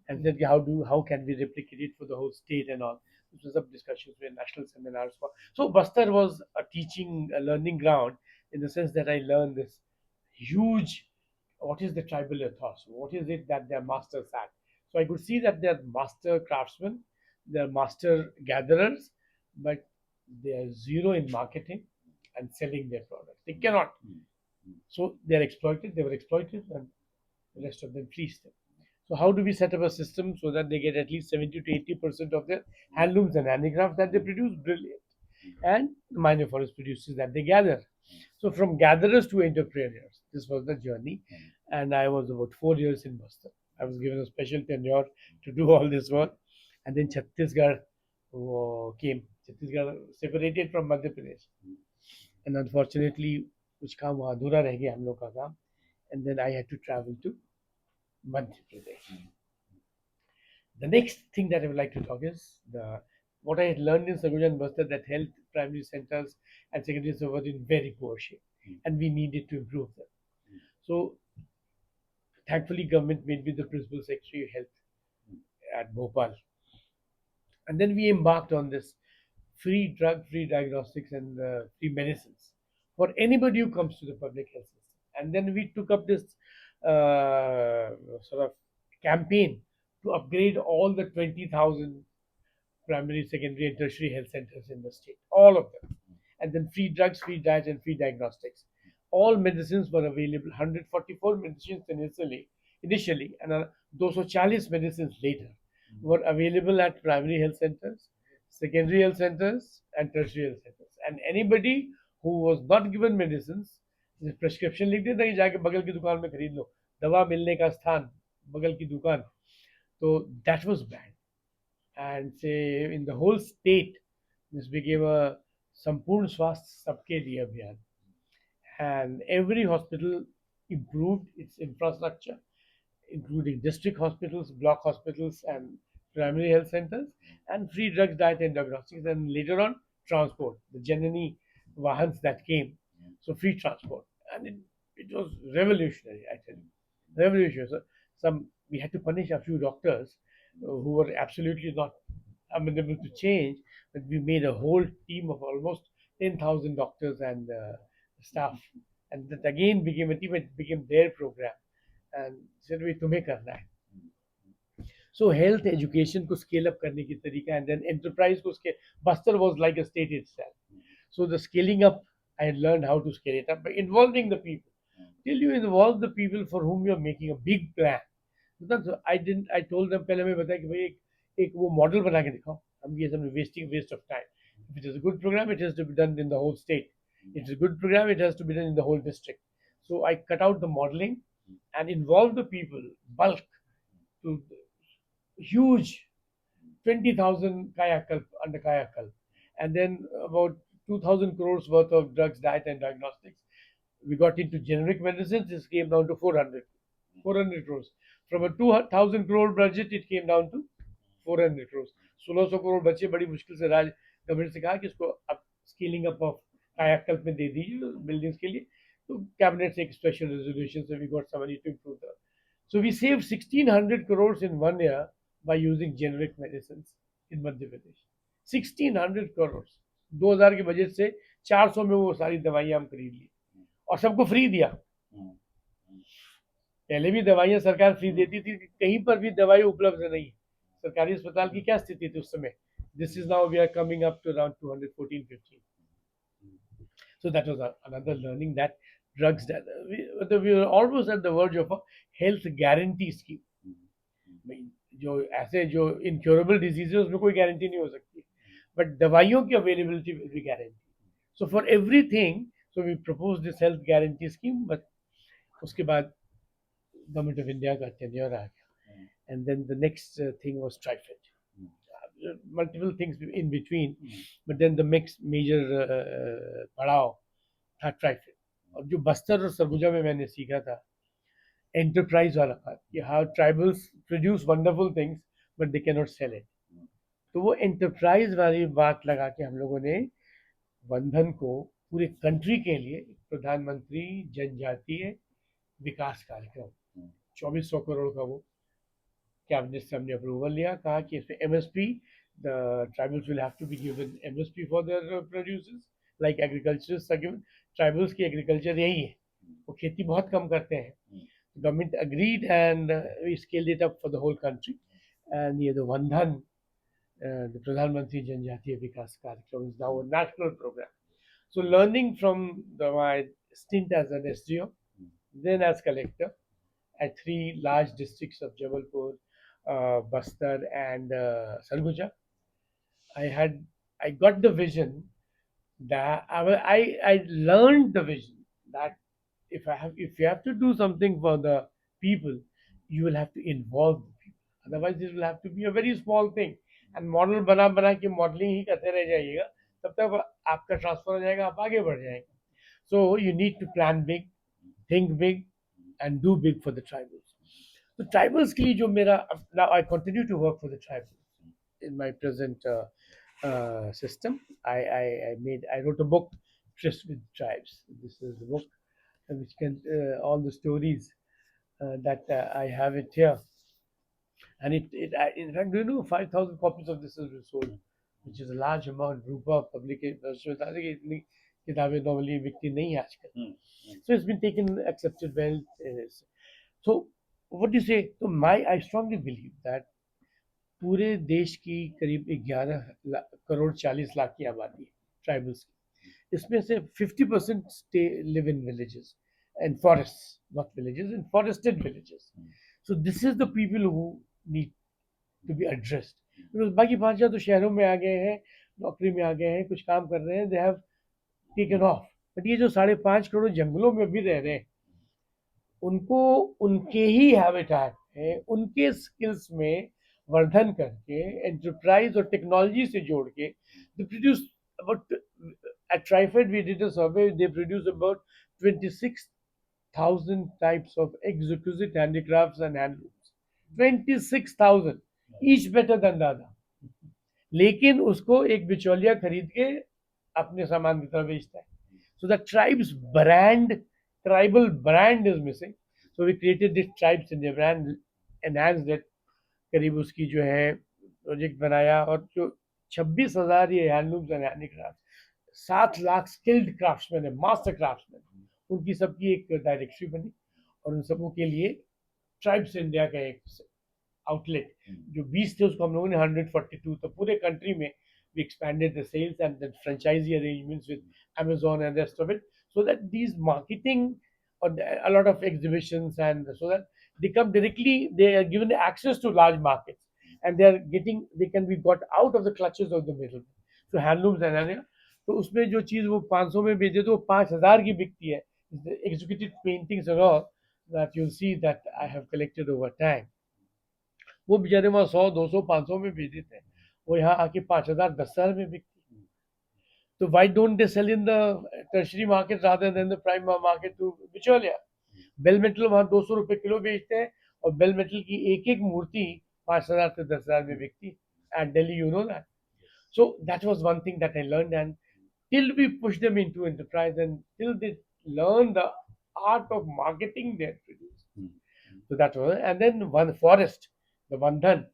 And said how can we replicate it for the whole state and all. This was some discussions with national seminars. So Bastar was a teaching, a learning ground, in the sense that I learned this huge, what is the tribal ethos, what is it that their masters had. So I could see that they're master craftsmen, they're master gatherers, but they are zero in marketing and selling their products. They cannot. So they're exploited, they were exploited, and the rest of them fleeced them. So how do we set up a system so that they get at least 70 to 80% of their handlooms and handicrafts that they produce? Brilliant. And minor forest producers that they gather. So from gatherers to entrepreneurs, this was the journey. And I was about 4 years in Boston. I was given a special tenure to do all this work. And then Chhattisgarh came. Chhattisgarh separated from Madhya Pradesh. And unfortunately, कुछ काम वहाँ अधूरा रह गया हम लोग का काम. And then I had to travel to Madhya Pradesh. The next thing that I would like to talk is what I had learned in Sarguja and Bastar, that health primary centers and secondary centers were in very poor shape, and we needed to improve them. So thankfully, government made me the principal secretary of health at Bhopal, and then we embarked on this free drug, free diagnostics, and free medicines for anybody who comes to the public health system. And then we took up this sort of campaign to upgrade all the 20,000 primary, secondary, and tertiary health centers in the state, all of them. And then free drugs, free diet, and free diagnostics. All medicines were available. 144 medicines initially, and 240 medicines later were available at primary health centers, secondary health centers, and tertiary health centers. And anybody who was not given medicines, prescription लिख देता कि जाके बगल की दुकान में खरीद लो, दवा मिलने का स्थान बगल की दुकान. तो that was bad. And say in the whole state, this became a Sampurn Swasth Sabke Liye Abhiyan. And every hospital improved its infrastructure, including district hospitals, block hospitals, and primary health centers, and free drugs, diet, and diagnostics, and later on, transport. The Janani Wahans that came. So free transport. And it was revolutionary, I tell you. Revolutionary. So we had to punish a few doctors who were absolutely not amenable to change, but we made a whole team of almost 10,000 doctors and staff. And that again became a team, it became their program. And said, we तुम्हें करना है. So health education को scale up करने की तरीका, and then enterprise को scale. Bastar was like a state itself. So the scaling up, I had learned how to scale it up by involving the people. Till you involve the people for whom you're making a big plan. मतलब I told them पहले मैं बताया कि भाई एक वो model बना के दिखाओ. हम ये सब waste of time. If it is a good program, it has to be done in the whole state. If it's a good program, it has to be done in the whole district. So I cut out the modeling and involve the people, bulk, to huge 20,000 kayakalp under kayakalp, and then about 2,000 crores worth of drugs, diet, and diagnostics. We got into generic medicines. This came down to 400 crores. From a 2,000 crore budget, it came down to 400 crores. 1600 crore बचे. बड़ी मुश्किल से राज government से कहा कि इसको अब scaling up of कायाकल्प में दे दीजिए बिल्डिंग्स के लिए. तो कैबिनेट से एक स्पेशल रेजोल्यूशन से we got somebody to improve the. So we saved 1,600 crores in 1 year by using generic medicines in Madhya Pradesh. 1,600 crores. 2000 के बजट से 400 में वो सारी दवाइयाँ हम खरीद ली और सबको फ्री दिया. पहले भी दवाइयाँ सरकार फ्री देती थी, कहीं पर भी दवाई उपलब्ध नहीं. सरकारी अस्पताल की क्या स्थिति थी उस समय. This is now we are coming up to around 214-15. So that was another learning that drugs that we were almost at the verge of a health guarantee scheme. जो ऐसे जो इनक्योरेबल डिजीज है उसमें कोई गारंटी नहीं हो सकती, but दवाइयों की availability will be guarantee. So for everything, so we propose this health guarantee scheme. But उसके बाद गवर्नमेंट ऑफ इंडिया का टेन्योर आ गया, and then the next thing was TRIFED. Multiple things in between, but then the next major पड़ाव था ट्राइफेड. और जो बस्तर और सरगुजा में मैंने सीखा था एंटरप्राइज वाला बात कि how tribals produce wonderful things but they can not sell it. तो वो एंटरप्राइज वाली बात लगा के हम लोगों ने वंधन को पूरे कंट्री के लिए प्रधानमंत्री जनजातीय विकास कार्यक्रम 2400 करोड़ का वो कैबिनेट से हमने अप्रूवल लिया. कहा कि इसमें MSP, the tribals will have to be given MSP for their producers like agriculture. Tribals की एग्रीकल्चर यही है, वो खेती बहुत कम करते हैं. Government agreed and we scaled it up for the whole country. And the Vandhan, the Pradhan Mantri Janjatiya Vikas Karyakram is now a national program. So learning from my stint as an SGO, then as collector at 3 large districts of Jabalpur, Bastar and Sarguja, I got the vision that I learned the vision that if you have to do something for the people, you will have to involve the people. Otherwise, this will have to be a very small thing. And model बना बना के modelling ही करते रह जाइएगा, तब तक आपका transfer हो जाएगा, आप आगे बढ़ जाएंगे. So you need to plan big, think big, and do big for the tribals. So tribals के लिए जो मेरा now I continue to work for the tribals in my present system. I wrote a book, Tryst with Tribes. This is the book which can all the stories that I have it here. And in fact, do you know 5,000 copies of this has been sold, which is a large amount. Rupa publication बता दें कि इतनी किताबें normally बिकती नहीं है आजकल. So it's been taken, accepted well. So what do you say? So I strongly believe that पूरे देश की करीब 11 करोड़ 40 लाख की आबादी है ट्राइबल्स की. इसमें से 50% live in villages and forests, not villages, in forested villages. So this is the people who need to be addressed. Because बाकी 5,000 तो शहरों में आ गए हैं, नौकरी में आ गए हैं, कुछ काम कर रहे हैं, they have taken off. But ये जो 5.5 करोड़ जंगलों में भी रह रहे हैं, उनको उनके ही हैबिटेट है, उनके स्किल्स में वर्धन करके एंटरप्राइज और टेक्नोलॉजी से जोड़ के they produce about at Trifed we did a survey. They produce about 26,000 types of exquisite handicrafts and handlooms. 26,000, each better than the other. लेकिन उसको एक बिचौलिया खरीद के अपने सामान की तरह बेचता है. So the tribe's brand, tribal brand is missing. So we created this tribes India brand, enhanced it. करीब उसकी जो है प्रोजेक्ट बनाया, और जो 26,000 ये handlooms and handicraft, 7 lakh skilled craftsman है, मास्टर क्राफ्ट्समैन, उनकी सबकी एक डायरेक्टरी बनी, और उन सबों के लिए ट्राइब्स इंडिया का एक आउटलेट, जो 20 थे उसको हम लोगों ने 142, तो पूरे कंट्री में we expanded the sales and the franchisee arrangements with Amazon and rest of it, so that these marketing or a lot of exhibitions, and so that they come directly, they are given access to large markets, and they can be got out of the clutches of the middle. So handlooms and area, तो उसमें जो चीज़ वो 500 में बेचे तो वो 5,000 की बिकती है. Executed paintings and all that you'll see that I have collected over time. वो बेचारे वहाँ 100, 200, 500 में बेच देते हैं, वो यहाँ आके 5,000, 10,000 में बिकती है. तो why don't they sell in the tertiary market rather than the prime market to बिचौलिया? बेल मेटल वहाँ 200 रुपए किलो बेचते हैं, और बेल मेटल की एक एक मूर्ति 5,000 से 10,000 में बिकती है. At Delhi, you know that. So that was one thing that I learned, and till we push them into enterprise, and till they learn the art of marketing their produce. So that was, and then one forest, the Bandhan,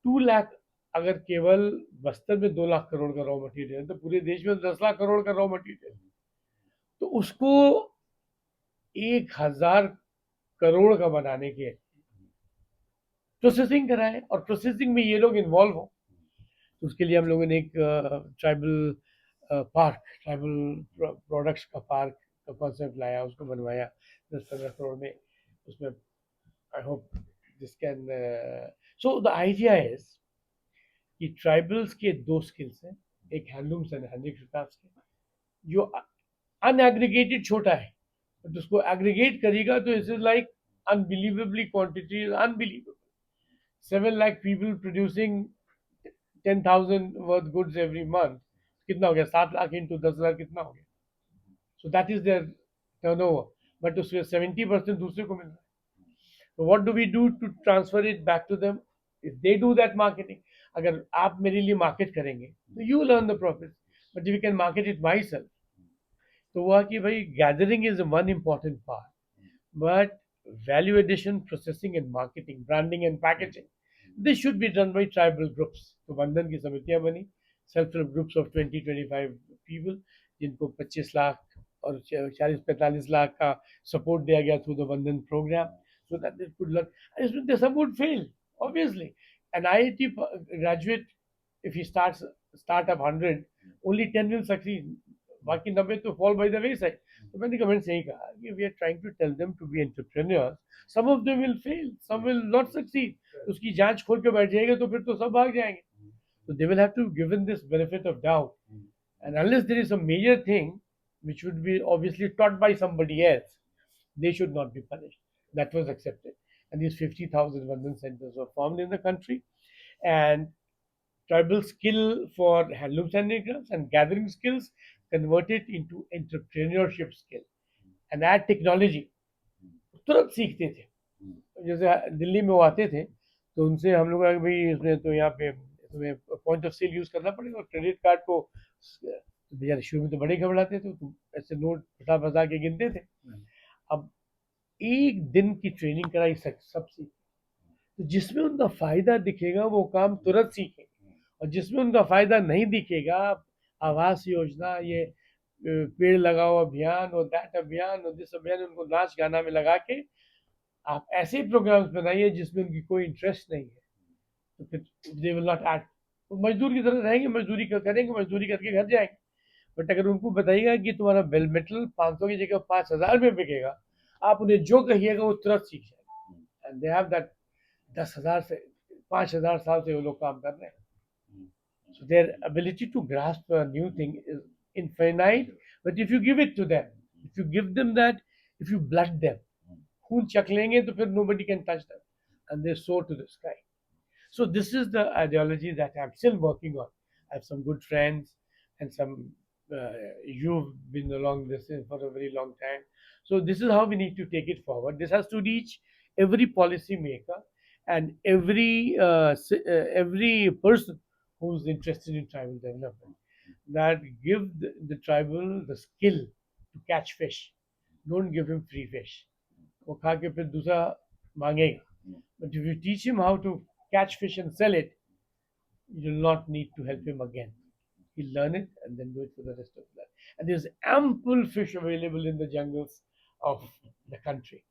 2 lakh, अगर केवल बस्तर में 2 लाख करोड़ का raw material, तो पूरे देश में 10 लाख करोड़ का raw material, तो उसको 1,000 करोड़ का बनाने के प्रोसेसिंग कराए, और प्रोसेसिंग में ये लोग इन्वॉल्व हो. तो उसके लिए हम लोगों ने एक ट्राइबल पार्क, ट्राइबल प्रोडक्ट्स का पार्क का कॉन्सेप्ट लाया, उसको बनवाया 10-15 करोड़ में. उसमें I hope this can, so the idea is कि ट्राइबल्स के दो स्किल्स हैं, एक हैंडलूम्स एंड हैंडीक्राफ्ट्स के, जो अनएग्रीगेटेड छोटा है, बट उसको एग्रीगेट करेगा तो it is like unbelievably quantity is unbelievable. 7 lakh people producing 10,000 worth goods every month, कितना हो गया? 7 लाख इंटू 10 लाख कितना हो गया? So that is their turnover, but उसके 70% दूसरे को मिल रहा है. So what do we do to transfer it back to them? If they do that marketing, अगर आप मेरे लिए मार्केट करेंगे तो you will earn the profits, but if you can market it myself, तो हुआ कि भाई gathering is one important part, but value addition, processing and marketing, branding and packaging, this should be done by tribal groups. तो बंधन की समितियां बनी, self help groups of 20-25 people, जिनको 25 लाख और 40-45 लाख का सपोर्ट दिया गया थ्रू द बंधन programme, so that they could learn. And some would fail, obviously. An IIT graduate, if he start up 100, only 10 will succeed. बाकी 90 तो fall by the wayside. तो मैंने कमेंट से ही कहा कि we are trying to tell them to be entrepreneurs. Some of them will fail, some will not succeed. उसकी जांच खोल के बैठ जाएगा तो फिर तो सब भाग जाएंगे. So they will have to given this benefit of doubt. And unless there is a major thing which would be obviously taught by somebody else, they should not be punished. That was accepted. And these 50,000 Vandan centers were formed in the country. And tribal skill for handlooms and handicrafts and gathering skills converted into entrepreneurship skill. And that technology, तुरंत सीखते थे. जैसे दिल्ली में वो आते थे तो उनसे हम लोग भाई इसमें तो यहाँ पे तुम्हें पॉइंट ऑफ सेल यूज करना पड़ेगा, और क्रेडिट कार्ड को बेचारे शुरू में तो बड़े घबराते थे, तो ऐसे नोट फटा फसा के गिनते थे. अब एक दिन की ट्रेनिंग कराई, सब सीख, तो जिसमें उनका फायदा दिखेगा वो काम तुरंत सीखेंगे, और जिसमें उनका फायदा नहीं दिखेगा, आवास योजना, ये पेड़ लगाओ अभियान और दैट अभियान और दिस अभियान, उनको नाच गाना में लगा के आप ऐसे प्रोग्राम्स बनाइए जिसमें उनकी कोई इंटरेस्ट नहीं है, तो फिर दे विल नॉट एक्ट. मजदूर की तरह रहेंगे, मजदूरी करेंगे, मजदूरी करके घर जाएंगे. बट अगर उनको बताइएगा कि तुम्हारा बेल मेटल 500 की जगह 5,000 में बिकेगा, आप उन्हें जो कहिएगा वो तुरंत सीख जाएंगे. एंड दे हैव दैट 10,000 से 5,000 साल से वो लोग काम कर रहे हैं. So their ability to grasp a new thing is infinite, but if you give it to them, if you give them that, if you blood them, खून चख लेंगे तो फिर nobody can touch them, and they soar to the sky. So this is the ideology that I'm still working on. I have some good friends, and some you've been along this for a very long time. So this is how we need to take it forward. This has to reach every policy maker and every person who's interested in tribal development. that give the tribal the skill to catch fish. Don't give him free fish. वो खा के फिर दूसरा मांगेगा. But if you teach him how to catch fish and sell it, you will not need to help him again. He'll learn it and then do it for the rest of his life. And there's ample fish available in the jungles of the country.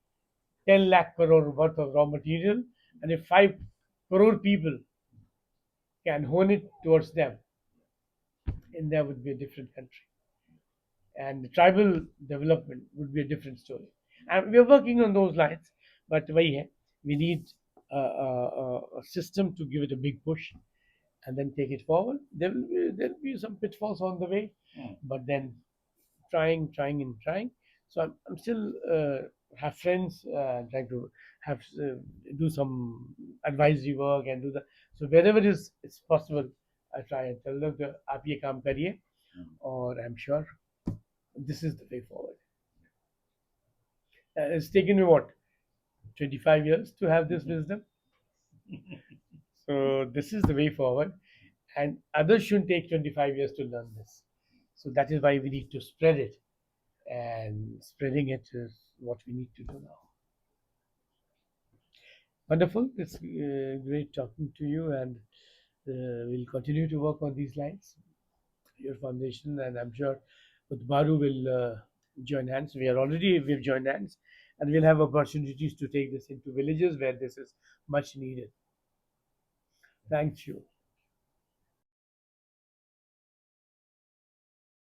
10 lakh crore worth of raw material. And if 5 crore people can hone it towards them, India would be a different country. And the tribal development would be a different story. And we're working on those lines, but wahi hai, we need a system to give it a big push and then take it forward. There'll be some pitfalls on the way, but then trying and trying. So I'm still have friends trying to have do some advisory work and do the so wherever it's possible. I try and tell them that आप ये काम करिए, or I'm sure this is the way forward. It's taken me what 25 years to have this wisdom. So this is the way forward, and others shouldn't take 25 years to learn this. So that is why we need to spread it, and spreading it is what we need to do now. Wonderful. It's great talking to you, and we'll continue to work on these lines. Your foundation, and I'm sure Utbaru will join hands. We've joined hands, and we'll have opportunities to take this into villages where this is much needed. Thank you.